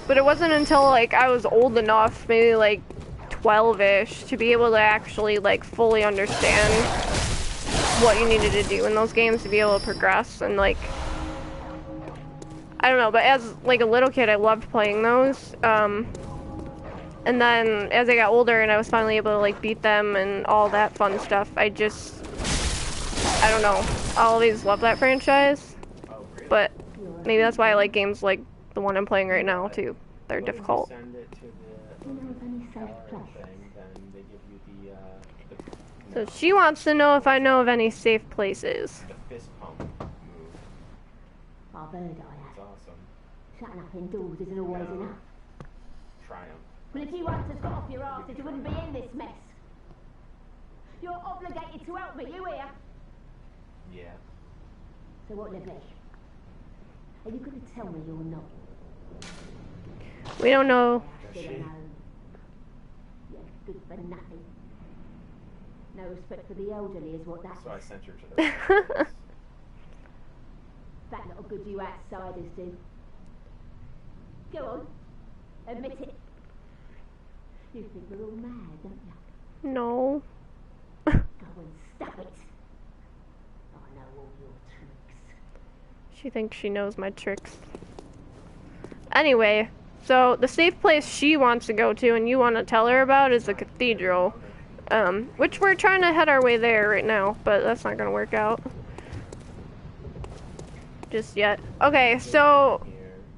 But it wasn't until, like, I was old enough, maybe, like, 12-ish, to be able to actually, like, fully understand what you needed to do in those games to be able to progress. And, like, I don't know, but as, like, a little kid, I loved playing those. And then, as I got older and I was finally able to, like, beat them and all that fun stuff, I don't know. I'll always love that franchise, but maybe that's why I like games like the one I'm playing right now too. They're difficult. So she wants to know if I know of any safe places. The fist pump move. I've heard I have. It's awesome. Shutting up indoors isn't always enough. Triumph. Well, if you hadn't have got off your arses, you wouldn't be in this mess. You're obligated to help me, you hear? Yeah. So what, Libby? Are you going to tell me you're not? We don't know. Does she? You're good for nothing. No respect for the elderly is what that So I is. sent her to the That little good you outsiders do. Go on. Admit it. You think we're all mad, don't you? No. Go and stop it. I know all your tricks. She thinks she knows my tricks. Anyway, so the safe place she wants to go to and you want to tell her about is the cathedral. Which we're trying to head our way there right now, but that's not gonna work out just yet. Okay, so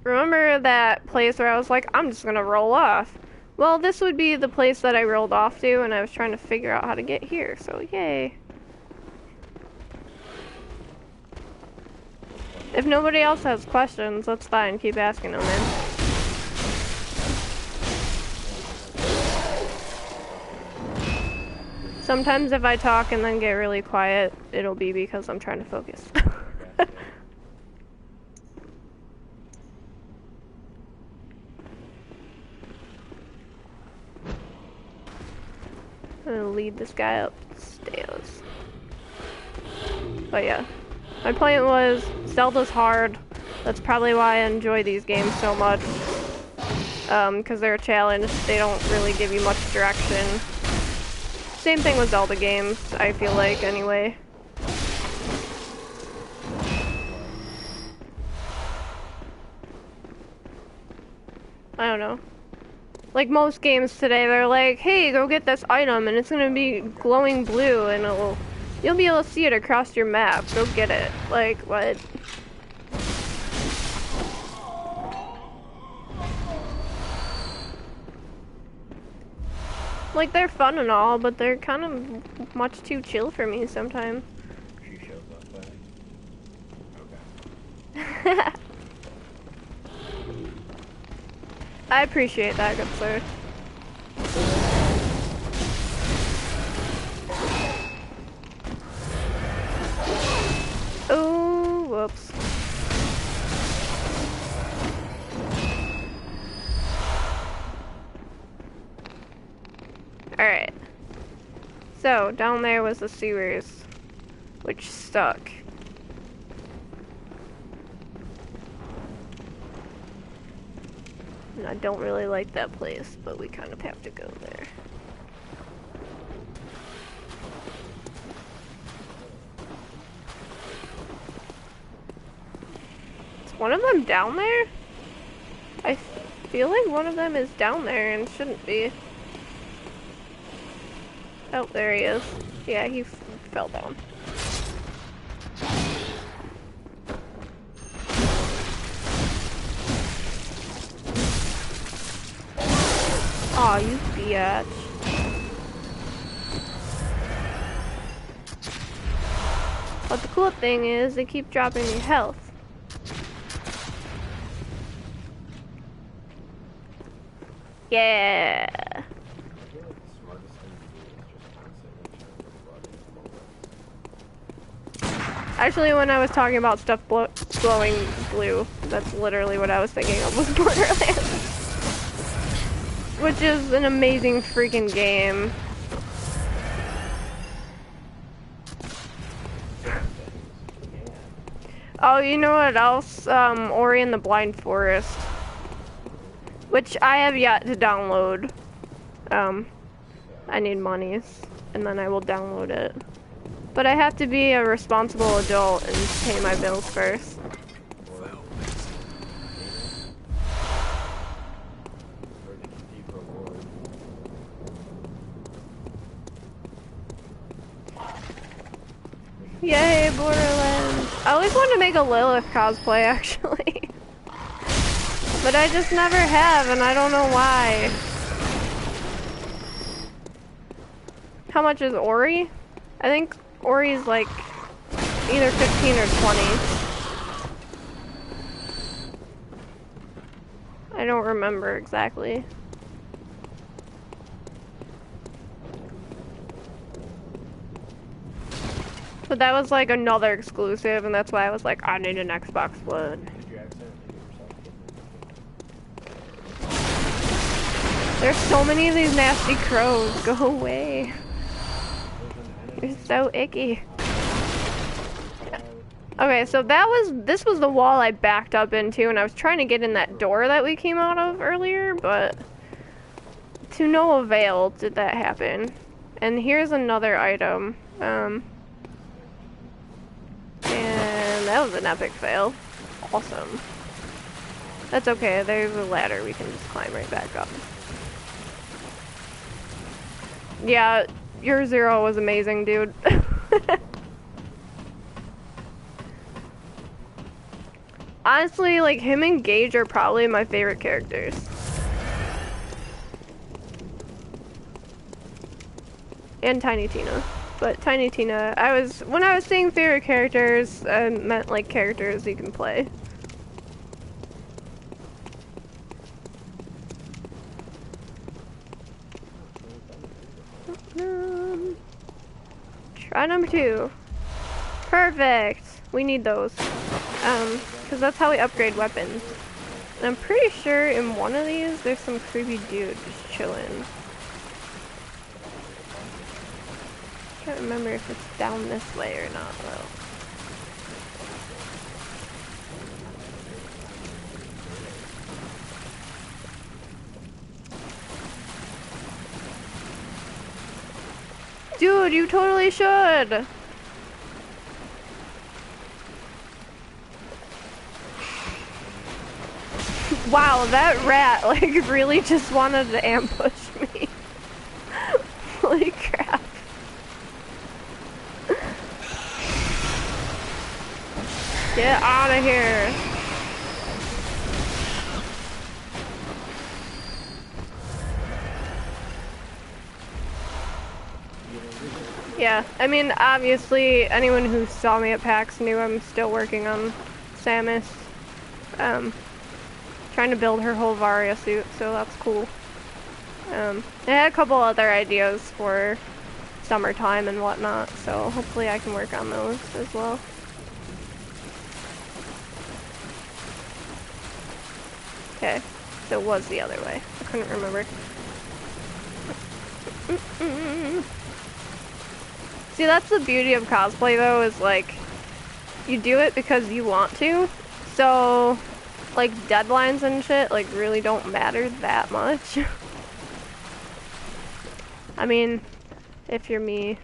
remember that place where I was like, I'm just gonna roll off? Well, this would be the place that I rolled off to, and I was trying to figure out how to get here, so yay. If nobody else has questions, that's fine. Keep asking them, man. Sometimes if I talk and then get really quiet, it'll be because I'm trying to focus. I'm gonna lead this guy up the stairs. But yeah, my point was, Zelda's hard. That's probably why I enjoy these games so much. Because they're a challenge. They don't really give you much direction. Same thing with Zelda games, I feel like, anyway. I don't know. Like most games today, they're like, hey, go get this item, and it's gonna be glowing blue, and you'll be able to see it across your map. Go get it. Like, what? Like, they're fun and all, but they're kind of much too chill for me sometimes. She shows up back. Okay. I appreciate that, good sir. Oh, whoops. Alright. So, down there was the sewers, which stuck. And I don't really like that place, but we kind of have to go there. Is one of them down there? I feel like one of them is down there and shouldn't be. Oh, there he is. Yeah, he fell down. Aw, you biatch. But the cool thing is, they keep dropping your health. Yeah. Actually, when I was talking about stuff glowing blue, that's literally what I was thinking of, was Borderlands. Which is an amazing freaking game. Oh, you know what else? Ori and the Blind Forest. Which I have yet to download. I need monies, and then I will download it. But I have to be a responsible adult and pay my bills first. Yay, Borderlands! I always wanted to make a Lilith cosplay, actually. But I just never have, and I don't know why. How much is Ori? I think Ori's like either 15 or 20. I don't remember exactly. But that was like another exclusive, and that's why I was like, I need an Xbox One. Did you accidentally get yourself kidnapped? There's so many of these nasty crows. Go away. You're so icky. Okay, so this was the wall I backed up into, and I was trying to get in that door that we came out of earlier, but to no avail did that happen. And here's another item. And that was an epic fail. Awesome. That's okay, there's a ladder we can just climb right back up. Yeah, your Zero was amazing, dude. Honestly, like, him and Gage are probably my favorite characters. And Tiny Tina. But Tiny Tina, when I was saying favorite characters, I meant like characters you can play. Try number 2. Perfect. We need those. Because that's how we upgrade weapons. And I'm pretty sure in one of these, there's some creepy dude just chilling. Can't remember if it's down this way or not, though. Dude, you totally should! Wow, that rat, like, really just wanted to ambush me. Holy crap. Get out of here. Yeah, I mean, obviously, anyone who saw me at PAX knew I'm still working on Samus. Trying to build her whole Varia suit, so that's cool. I had a couple other ideas for summertime and whatnot, so hopefully I can work on those as well. Okay, so it was the other way. I couldn't remember. See, that's the beauty of cosplay, though, is like, you do it because you want to, so, like, deadlines and shit, like, really don't matter that much. I mean, if you're me,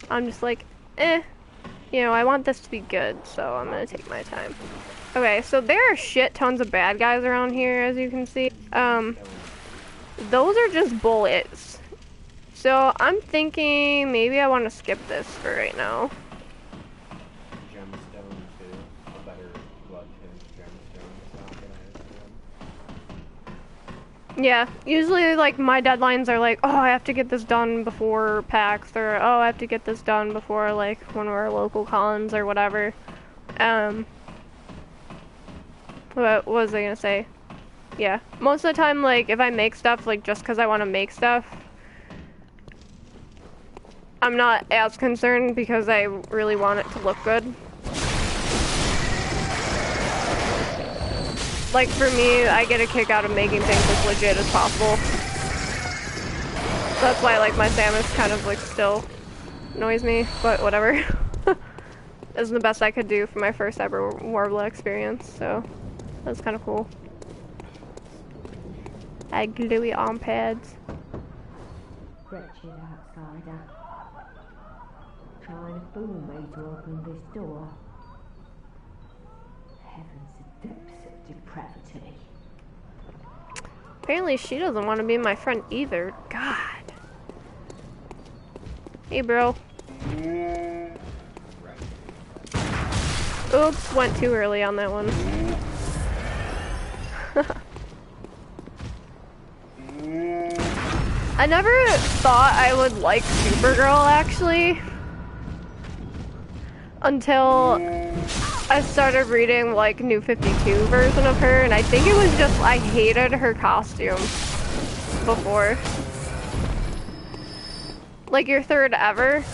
I'm just like, you know, I want this to be good, so I'm gonna take my time. Okay, so there are shit tons of bad guys around here, as you can see. Those are just bullets. So I'm thinking maybe I want to skip this for right now. Gemstone too. A better blood gemstone socket, I assume. Yeah, usually like my deadlines are like, oh, I have to get this done before PAX, or oh, I have to get this done before like one of our local cons or whatever. What was I gonna say? Yeah, most of the time, like if I make stuff like just because I want to make stuff, I'm not as concerned because I really want it to look good. Like for me, I get a kick out of making things as legit as possible. That's why like my Samus kind of like still annoys me, but whatever. This is the best I could do for my first ever Warbler experience, so that's kind of cool. I had gluey arm pads. Wretched outsider. Trying to fool me to open this door. Heavens, the depths of depravity. Apparently she doesn't want to be my friend either. God. Hey, bro. Oops, went too early on that one. I never thought I would like Supergirl, actually. Until I started reading, like, New 52 version of her, and I think it was just I hated her costume before. Like, your third ever?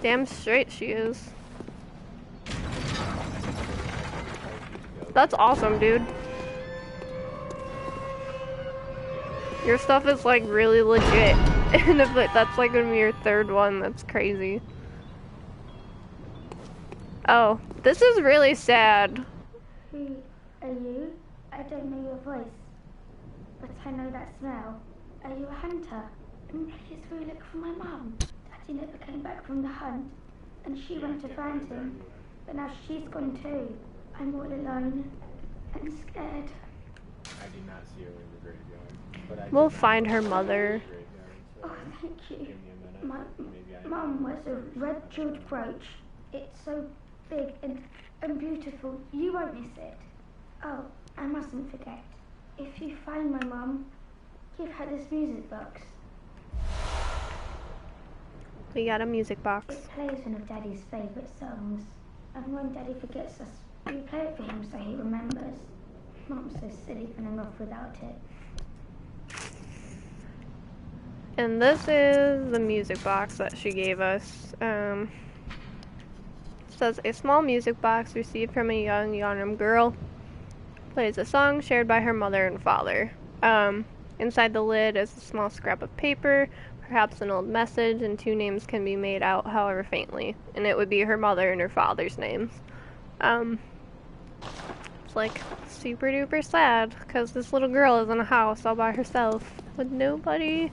Damn straight she is. That's awesome, dude. Your stuff is like really legit. And if that's like gonna be your third one, that's crazy. Oh, this is really sad. Who are you? I don't know your voice, but I know that smell. Are you a hunter? Please will you look for my mum? Daddy never came back from the hunt, and she went to find him, but now she's gone too. I'm all alone and scared. I did not see her in the graveyard. We'll find her mother. Oh, thank you. My mum wears a red jeweled brooch. It's so big and beautiful. You won't miss it. Oh, I mustn't forget. If you find my mum, give her this music box. We got a music box. It plays one of Daddy's favourite songs. And when Daddy forgets us, we play it for him so he remembers. Mum's so silly running off without it. And this is the music box that she gave us. It says, a small music box received from a young Yharnam girl. Plays a song shared by her mother and father. Inside the lid is a small scrap of paper, perhaps an old message, and 2 names can be made out, however faintly. And it would be her mother and her father's names. It's like super duper sad, because this little girl is in a house all by herself with nobody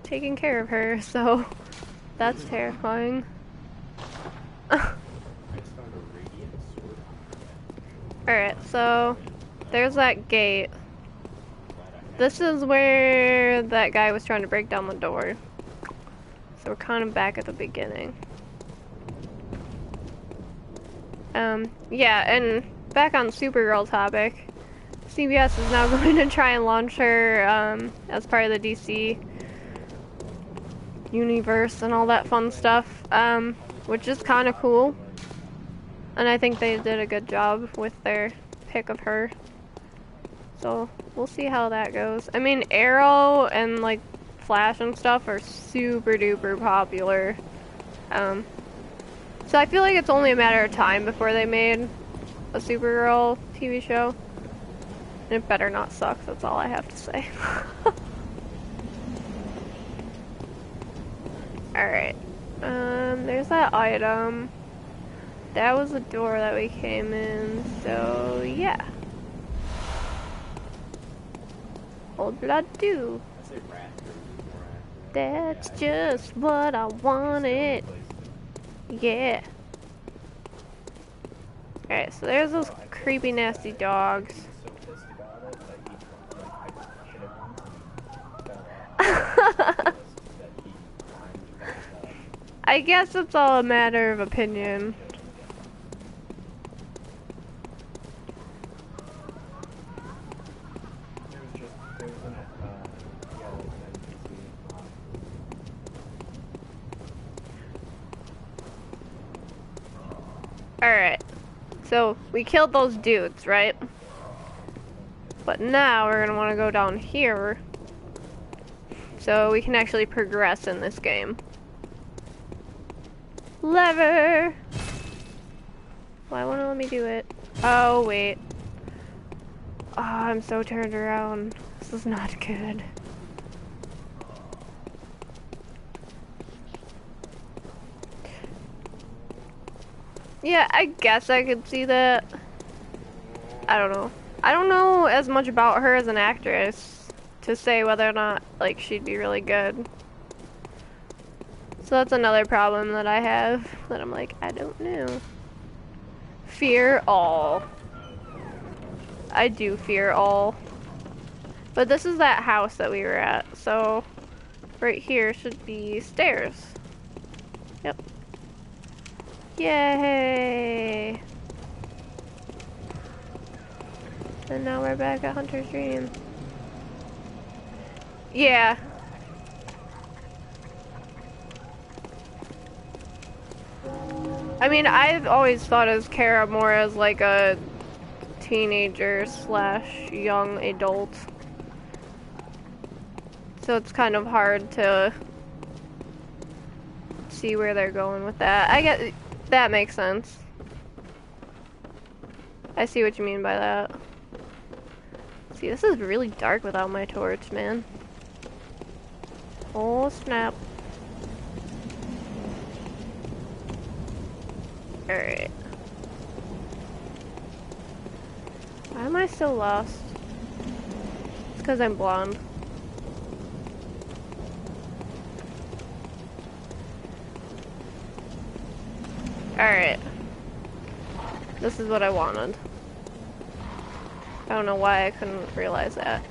taking care of her, so that's terrifying. Alright, so there's that gate. This is where that guy was trying to break down the door. So we're kind of back at the beginning. Yeah, and back on Supergirl topic, CBS is now going to try and launch her as part of the DC universe and all that fun stuff, which is kind of cool. And I think they did a good job with their pick of her. So we'll see how that goes. I mean, Arrow and like Flash and stuff are super duper popular. So I feel like it's only a matter of time before they made a Supergirl TV show. And it better not suck, that's all I have to say. Alright. There's that item. That was the door that we came in, so yeah. Old blood do. That's just what I wanted. Yeah. Alright, so there's those creepy nasty dogs. I guess it's all a matter of opinion. Alright, so we killed those dudes, right? But now we're gonna wanna go down here so we can actually progress in this game. Lever! Why won't it let me do it? Oh, wait. Oh, I'm so turned around. This is not good. Yeah, I guess I could see that. I don't know. I don't know as much about her as an actress to say whether or not, like, she'd be really good. So that's another problem that I have, that I'm like, I don't know. Fear all. I do fear all. But this is that house that we were at, so right here should be stairs. Yep. Yay! And now we're back at Hunter's Dream. Yeah. I mean, I've always thought of Kara more as like a teenager slash young adult. So it's kind of hard to see where they're going with that. I get that makes sense. I see what you mean by that. See, this is really dark without my torch, man. Oh, snap. Alright. Why am I still lost? It's because I'm blonde. Alright. This is what I wanted. I don't know why I couldn't realize that.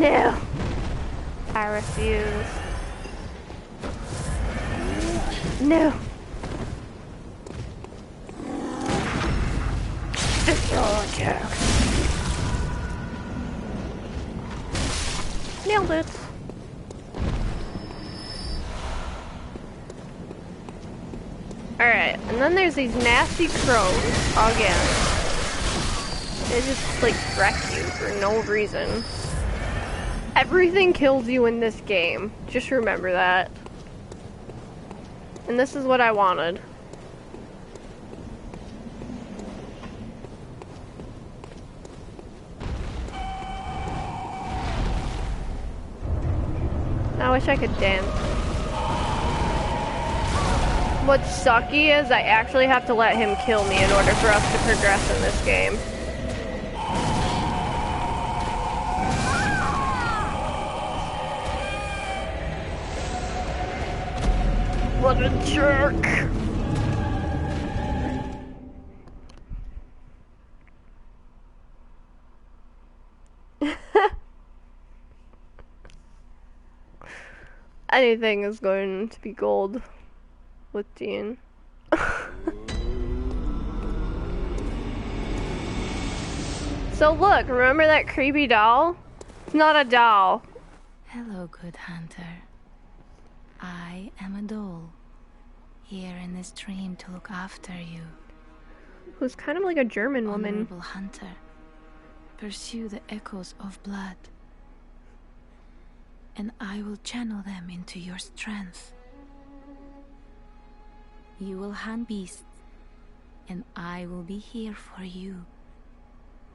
No. I refuse. No. Nailed it. Alright, and then there's these nasty crows again. They just like wreck you for no reason. Everything kills you in this game. Just remember that. And this is what I wanted. I wish I could dance. What's sucky is I actually have to let him kill me in order for us to progress in this game. What a jerk! Anything is going to be gold with Dean. So look, remember that creepy doll? It's not a doll. Hello, good hunter. I am a doll, here in this dream to look after you. Who's kind of like a German woman. Honorable hunter, pursue the echoes of blood, and I will channel them into your strength. You will hunt beasts, and I will be here for you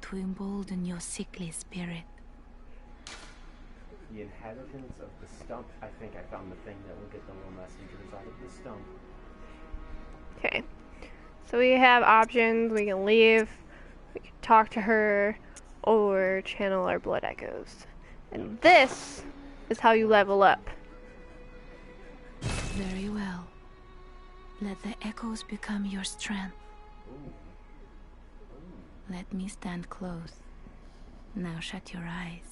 to embolden your sickly spirit. The inhabitants of the stump. I think I found the thing that will get the little messengers out of the stump. Okay. So we have options. We can leave, we can talk to her, or channel our blood echoes. And this is how you level up. Very well. Let the echoes become your strength. Let me stand close. Now shut your eyes.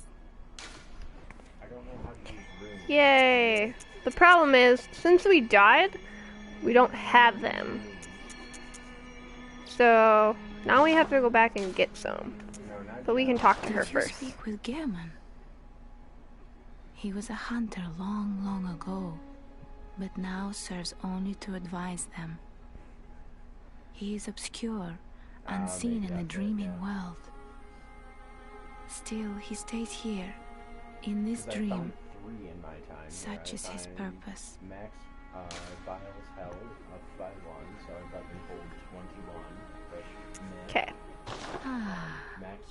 Yay! The problem is, since we died, we don't have them. So now we have to go back and get some. But we can talk to her first. Did you speak with Gehrman? He was a hunter long, long ago, but now serves only to advise them. He is obscure, unseen in the dreaming world. Still, he stays here, in this dream. Such is his purpose. Max vials held up by 1, so I've got them hold 21. Okay. Ah,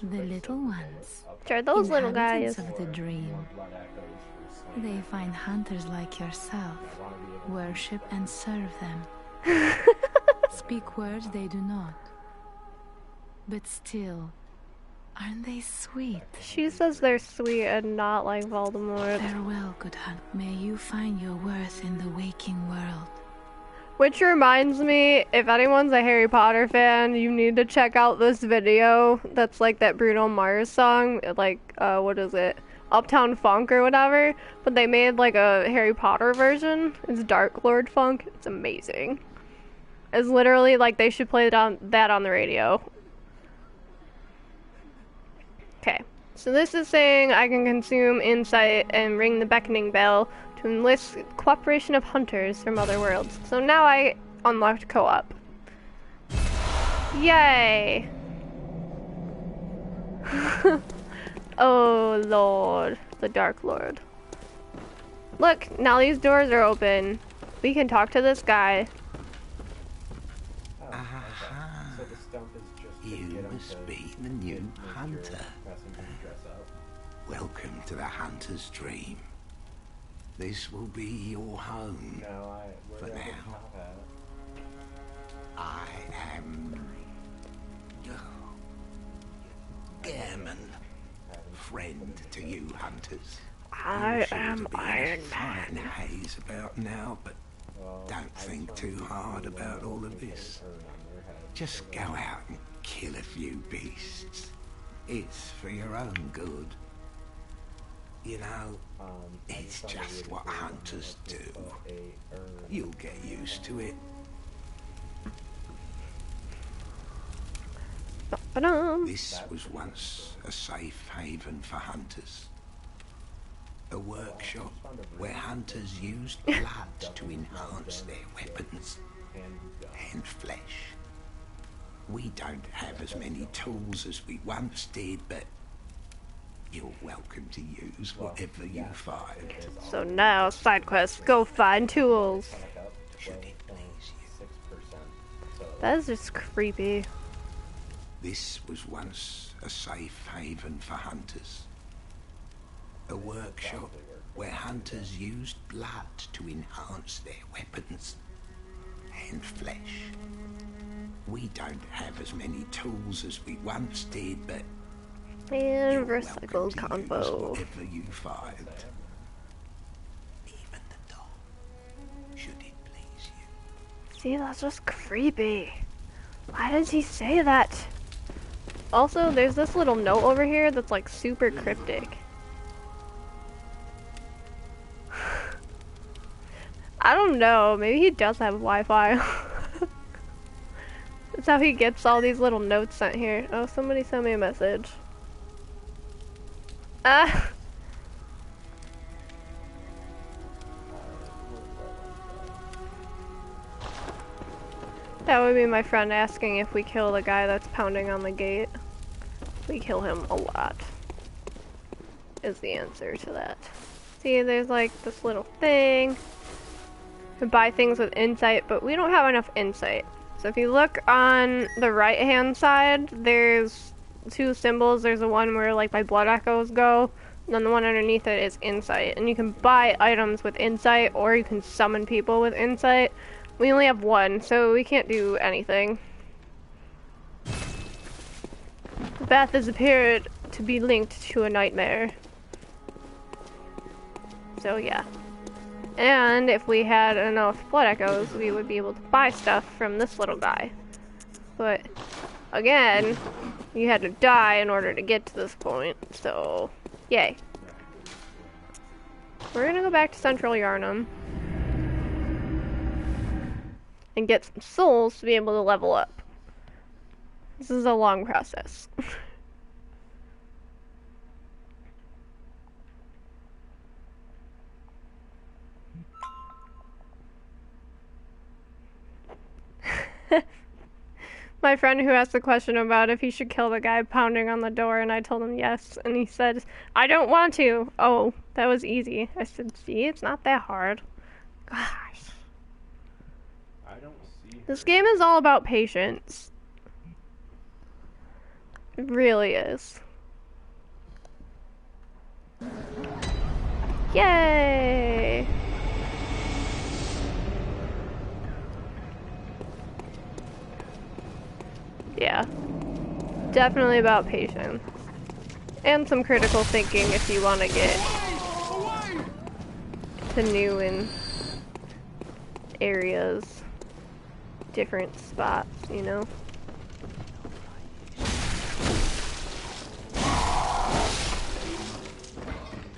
the little ones. Which are those little guys? Inhabitants of the dream. They find hunters like yourself, worship and serve them. Speak words they do not. But still, aren't they sweet? She says they're sweet and not like Voldemort. Farewell, good hunt. May you find your worth in the waking world. Which reminds me, if anyone's a Harry Potter fan, you need to check out this video that's like that Bruno Mars song, like, what is it? Uptown Funk or whatever, but they made like a Harry Potter version. It's Dark Lord Funk. It's amazing. It's literally like they should play that on the radio. Okay, so this is saying I can consume insight and ring the beckoning bell to enlist cooperation of hunters from other worlds. So now I unlocked co-op. Yay! Oh Lord, the Dark Lord. Look, now these doors are open. We can talk to this guy. Aha. So the stump is just You must be the new hunter. Welcome to the hunter's dream. This will be your home. For now. I am Gehrman, friend to you hunters. I am Iron Man. Haze about now, but don't think too hard about all of this. Just go out and kill a few beasts. It's for your own good. You know, it's just what hunters do. You'll get used to it. This was once a safe haven for hunters. A workshop where hunters used blood to enhance their weapons and flesh. We don't have as many tools as we once did, but you're welcome to use whatever you find. So now, side quest, go find tools. Should it please you? That is just creepy. This was once a safe haven for hunters. A workshop where hunters used blood to enhance their weapons and flesh. We don't have as many tools as we once did, but and recycled combo. Whatever you find. Even the dog. Should it please you? See, that's just creepy. Why does he say that? Also, there's this little note over here that's like super cryptic. I don't know, maybe he does have Wi-Fi. That's how he gets all these little notes sent here. Oh, somebody sent me a message. Ah! That would be my friend asking if we kill the guy that's pounding on the gate. We kill him a lot, is the answer to that. See, there's like this little thing. You can buy things with insight, but we don't have enough insight. So if you look on the right hand side, there's two symbols. There's the one where like my blood echoes go, and then the one underneath it is insight. And you can buy items with insight, or you can summon people with insight. We only have one, so we can't do anything. The path has appeared to be linked to a nightmare. So yeah. And if we had enough blood echoes, we would be able to buy stuff from this little guy. But again, you had to die in order to get to this point, so yay. We're gonna go back to Central Yarnum and get some souls to be able to level up. This is a long process. My friend who asked the question about if he should kill the guy pounding on the door, and I told him yes, and he said, I don't want to. Oh, that was easy. I said, see, it's not that hard. Gosh. I don't see her. This game is all about patience. It really is. Yay! Yeah. Definitely about patience. And some critical thinking if you want to get to new and areas, different spots, you know?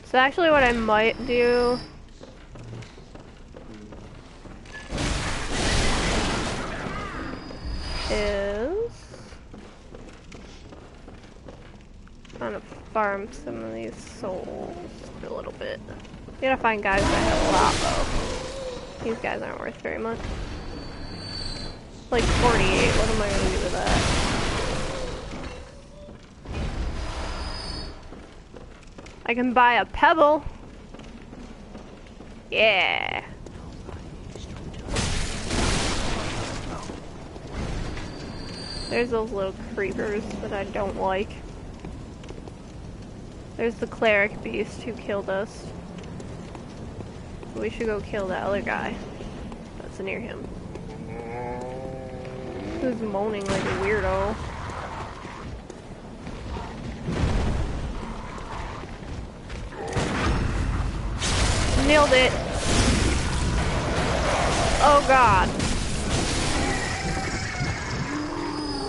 So actually what I might do is trying to farm some of these souls a little bit. You gotta find guys that have a lot though. These guys aren't worth very much. Like 48, what am I gonna do with that? I can buy a pebble. Yeah. There's those little creepers that I don't like. There's the cleric beast who killed us. We should go kill that other guy that's near him. Who's moaning like a weirdo. Nailed it. Oh god.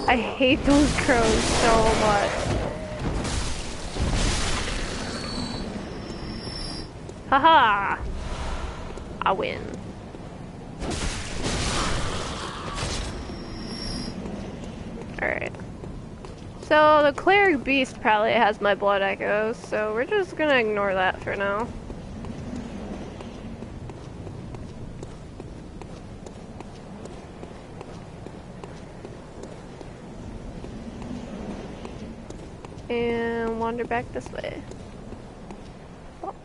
I hate those crows so much. Haha! I win. Alright. So the cleric beast probably has my blood echoes, so we're just gonna ignore that for now. And wander back this way.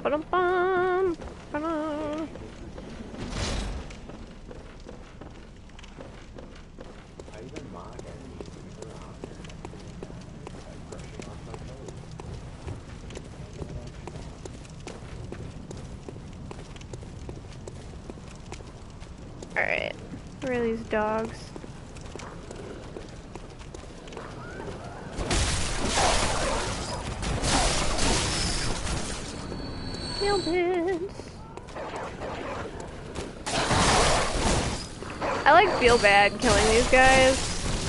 Ba-dum-bum, ba-dum. Alright, where are these dogs? Bits. I like feel bad killing these guys,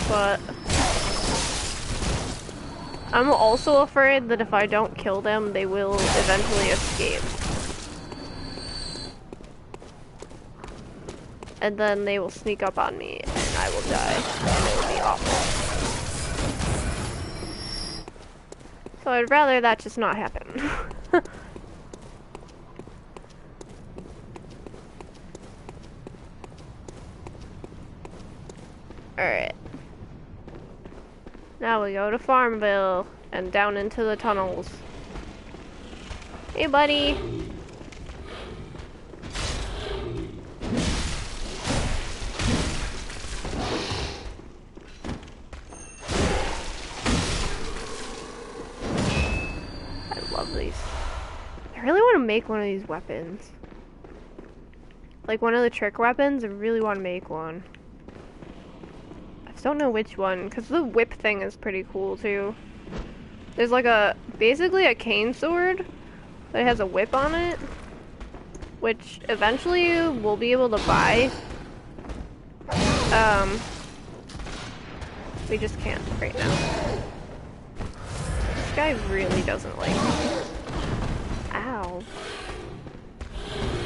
but I'm also afraid that if I don't kill them, they will eventually escape. And then they will sneak up on me and I will die, and it will be awful. So I'd rather that just not happen. Alright. Now we go to Farmville and down into the tunnels. Hey, buddy. I love these. I really want to make one of these weapons. Like one of the trick weapons, I really want to make one. Don't know which one, because the whip thing is pretty cool too. There's like basically a cane sword that has a whip on it, which eventually we'll be able to buy. We just can't right now. This guy really doesn't like me. Ow.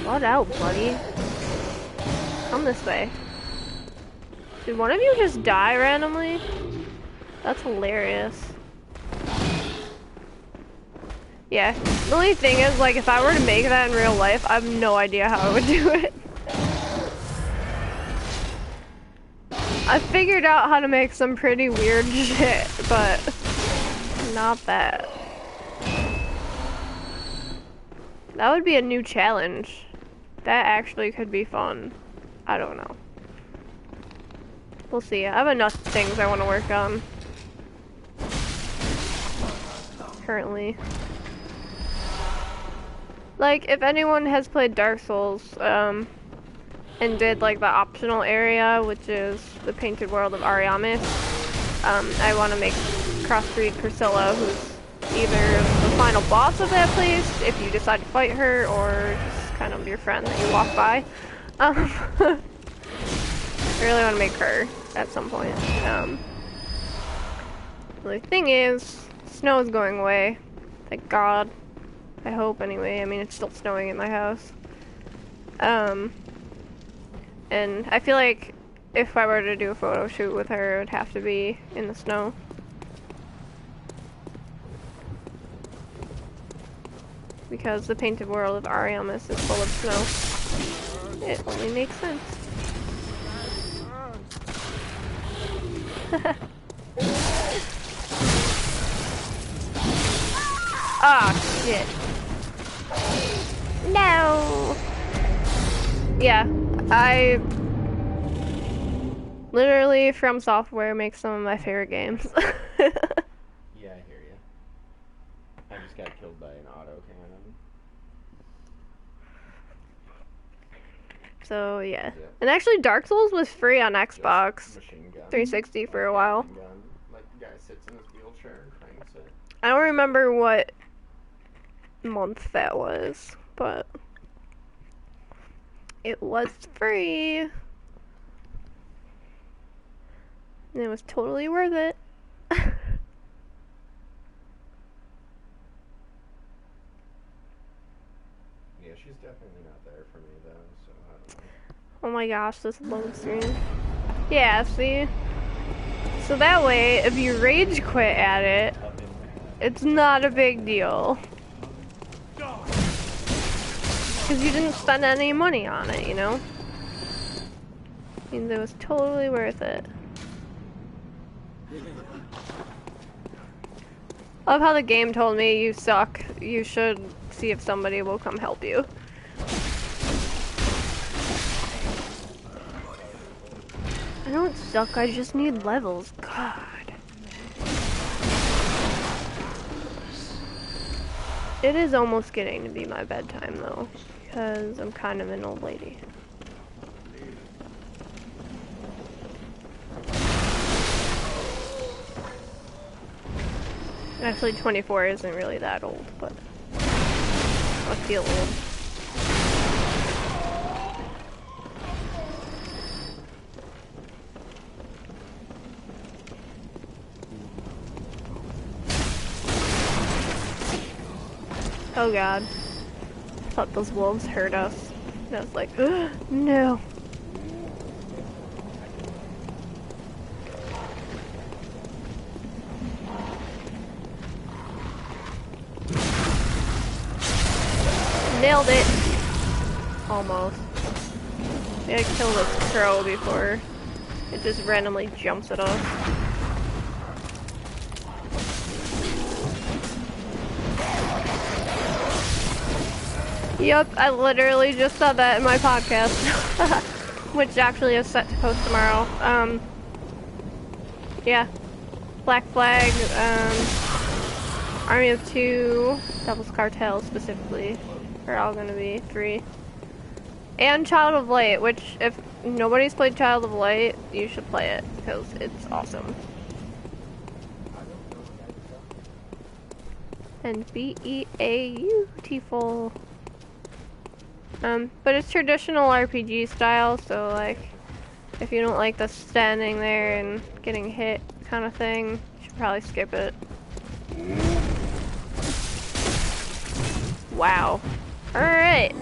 Blood out, buddy. Come this way. Did one of you just die randomly? That's hilarious. Yeah, the only thing is, like, if I were to make that in real life, I have no idea how I would do it. I figured out how to make some pretty weird shit, but not that. That would be a new challenge. That actually could be fun. I don't know. We'll see. I have enough things I want to work on currently. Like, if anyone has played Dark Souls, and did like the optional area, which is the Painted World of Ariamis, I want to make crossbreed Priscilla, who's either the final boss of that place, if you decide to fight her, or just kind of your friend that you walk by. I really want to make her at some point. The thing is, snow is going away. Thank God. I hope anyway. I mean, it's still snowing in my house. And I feel like if I were to do a photo shoot with her, it would have to be in the snow. Because the Painted World of Ariamis is full of snow. It only makes sense. Oh shit. No. Yeah, I literally From Software makes some of my favorite games. Yeah, I hear you. I just got killed by an autocannon. So yeah. And actually Dark Souls was free on Xbox 360 for a while. Like the guy sits in his wheelchair and cranks it. I don't remember what month that was, but it was free. And it was totally worth it. Yeah, she's definitely not there for me though, so I don't know. Oh my gosh, this load screen. Yeah, see? So that way, if you rage quit at it, it's not a big deal. Because you didn't spend any money on it, you know? Means it was totally worth it. I love how the game told me you suck. You should see if somebody will come help you. I don't suck, I just need levels. God. It is almost getting to be my bedtime though, because I'm kind of an old lady. Actually, 24 isn't really that old, but I feel old. Oh god. I thought those wolves hurt us. And I was like, no. Nailed it! Almost. We gotta kill this crow before it just randomly jumps at us. Yep, I literally just saw that in my podcast, which actually is set to post tomorrow. Yeah, Black Flag, Army of Two, Devil's Cartel specifically, are all gonna be free. And Child of Light, which if nobody's played Child of Light, you should play it, because it's awesome. And beautiful. But it's traditional RPG style, so like, if you don't like the standing there and getting hit kind of thing, you should probably skip it. Wow. Alright.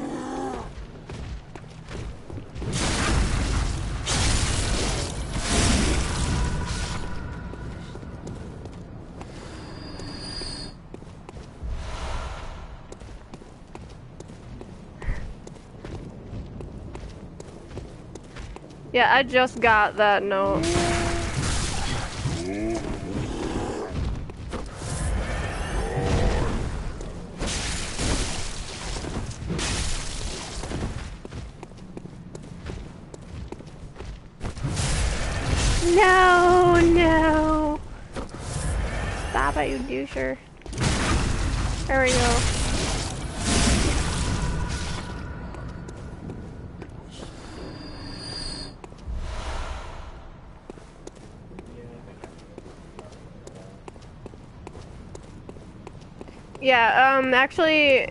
Yeah, I just got that note. No, no. Stop it, you doucher. There we go. Yeah, actually,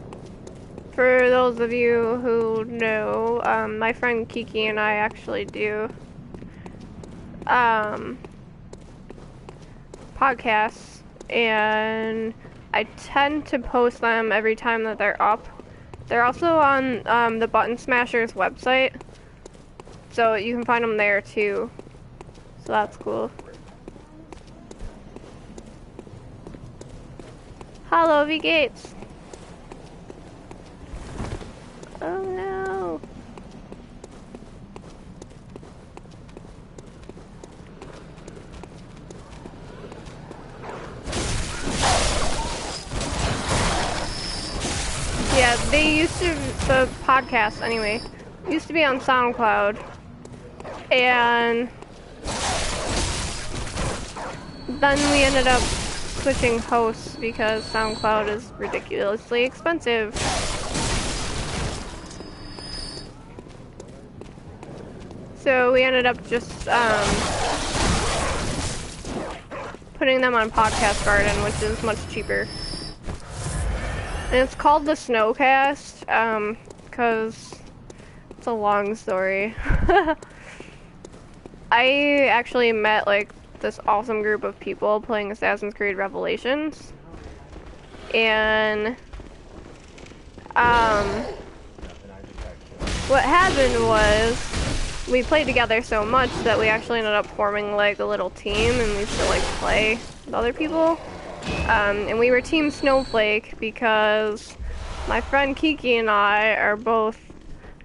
for those of you who know, my friend Kiki and I actually do podcasts, and I tend to post them every time that they're up. They're also on the Button Smashers website, so you can find them there too, so that's cool. Hello, V Gates. Oh no. Yeah, they used to, the podcast anyway, used to be on SoundCloud, and then we ended up switching hosts because SoundCloud is ridiculously expensive. So we ended up just putting them on Podcast Garden, which is much cheaper. And it's called the Snowcast, because it's a long story. I actually met like this awesome group of people playing Assassin's Creed Revelations, and what happened was we played together so much that we actually ended up forming like a little team, and we used to like play with other people. And we were Team Snowflake because my friend Kiki and I are both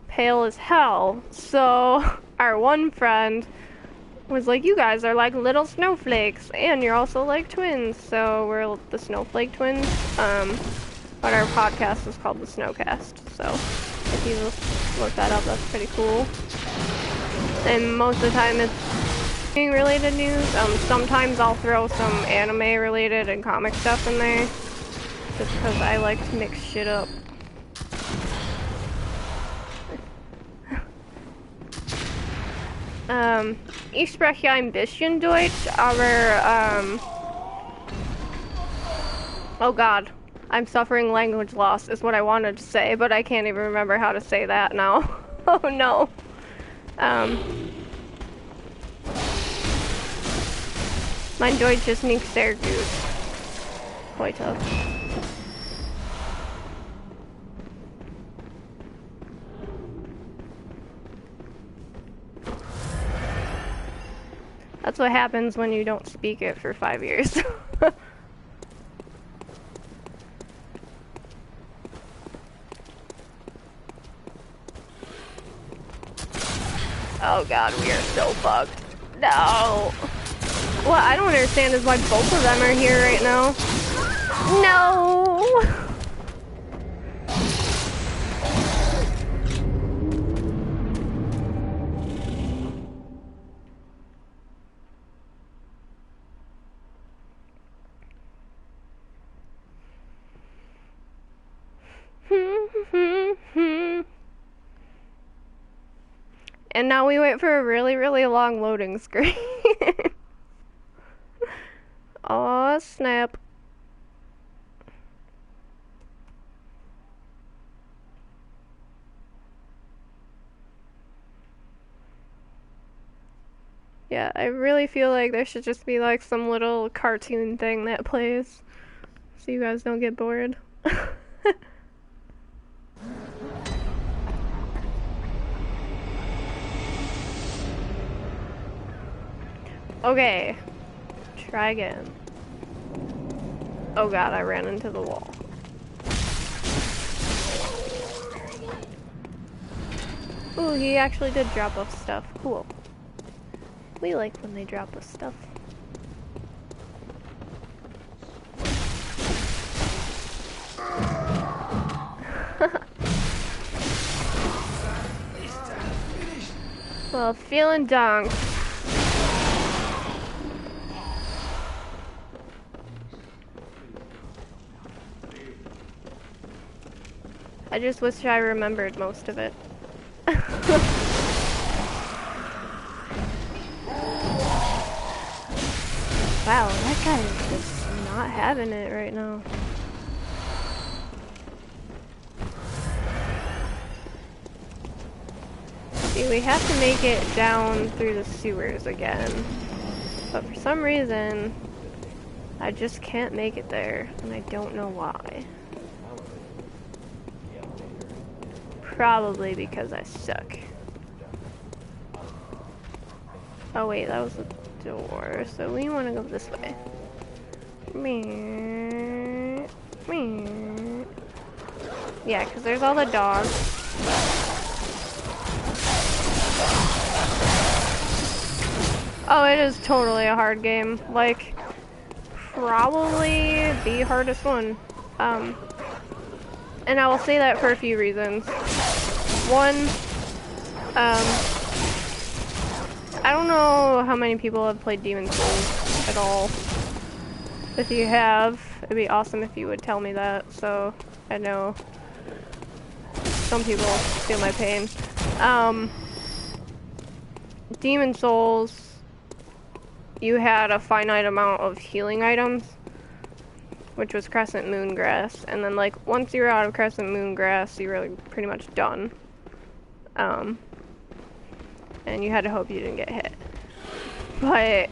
pale as hell. So our one friend was like, you guys are like little snowflakes, and you're also like twins. So we're the Snowflake Twins. But our podcast is called the Snowcast. So if you look that up, that's pretty cool. And most of the time it's related news. Sometimes I'll throw some anime related and comic stuff in there, just because I like to mix shit up. Ich spreche ein bisschen Deutsch, aber oh god, I'm suffering language loss is what I wanted to say, but I can't even remember how to say that now. Oh no. Mein Deutsch ist nicht sehr gut heute. That's what happens when you don't speak it for 5 years. Oh god, we are so fucked. No. What I don't understand is why both of them are here right now. No. And now we wait for a really, really long loading screen. Aw, snap. Yeah, I really feel like there should just be like some little cartoon thing that plays, so you guys don't get bored. Okay, try again. Oh god, I ran into the wall. Ooh, he actually did drop us stuff. Cool. We like when they drop us stuff. Well, feeling dunked. I just wish I remembered most of it. Wow, that guy is just not having it right now. See, we have to make it down through the sewers again. But for some reason, I just can't make it there, and I don't know why. Probably because I suck. Oh wait, that was a door, so we want to go this way. Yeah, because there's all the dogs. Oh, it is totally a hard game. Like, probably the hardest one. And I will say that for a few reasons. One, I don't know how many people have played Demon's Souls at all. If you have, it'd be awesome if you would tell me that, so I know some people feel my pain. Demon's Souls, you had a finite amount of healing items, which was Crescent Moon Grass, and then like once you're out of Crescent Moon Grass, you were like, pretty much done. And you had to hope you didn't get hit. But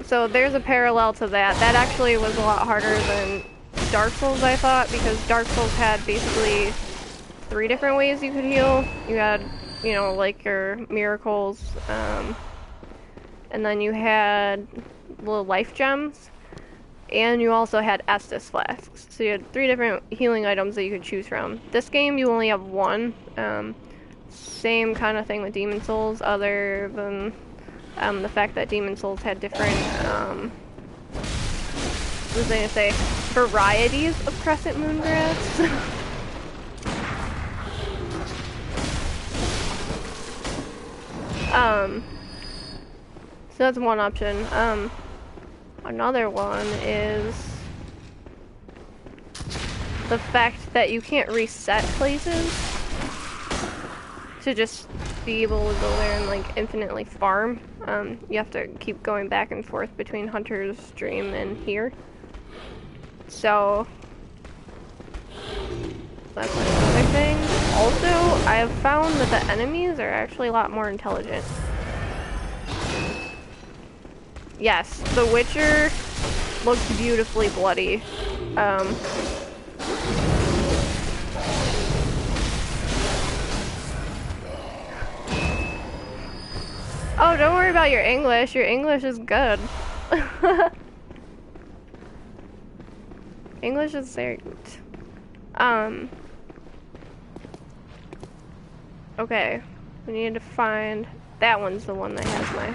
so there's a parallel to that. That actually was a lot harder than Dark Souls, I thought, because Dark Souls had basically 3 different ways you could heal. You had, you know, like your miracles, and then you had little life gems, and you also had Estus flasks. So you had 3 different healing items that you could choose from. This game you only have 1. Same kind of thing with Demon Souls, other than the fact that Demon Souls had different, what was I gonna say, varieties of Crescent Moongrass. So that's one option. Another one is the fact that you can't reset places to just be able to go there and like infinitely farm. You have to keep going back and forth between Hunter's Dream and here. So that's another thing. Also, I have found that the enemies are actually a lot more intelligent. Yes, The Witcher looks beautifully bloody. Oh, don't worry about your English. Your English is good. English is very good. Okay. We need to find... That one's the one that has my...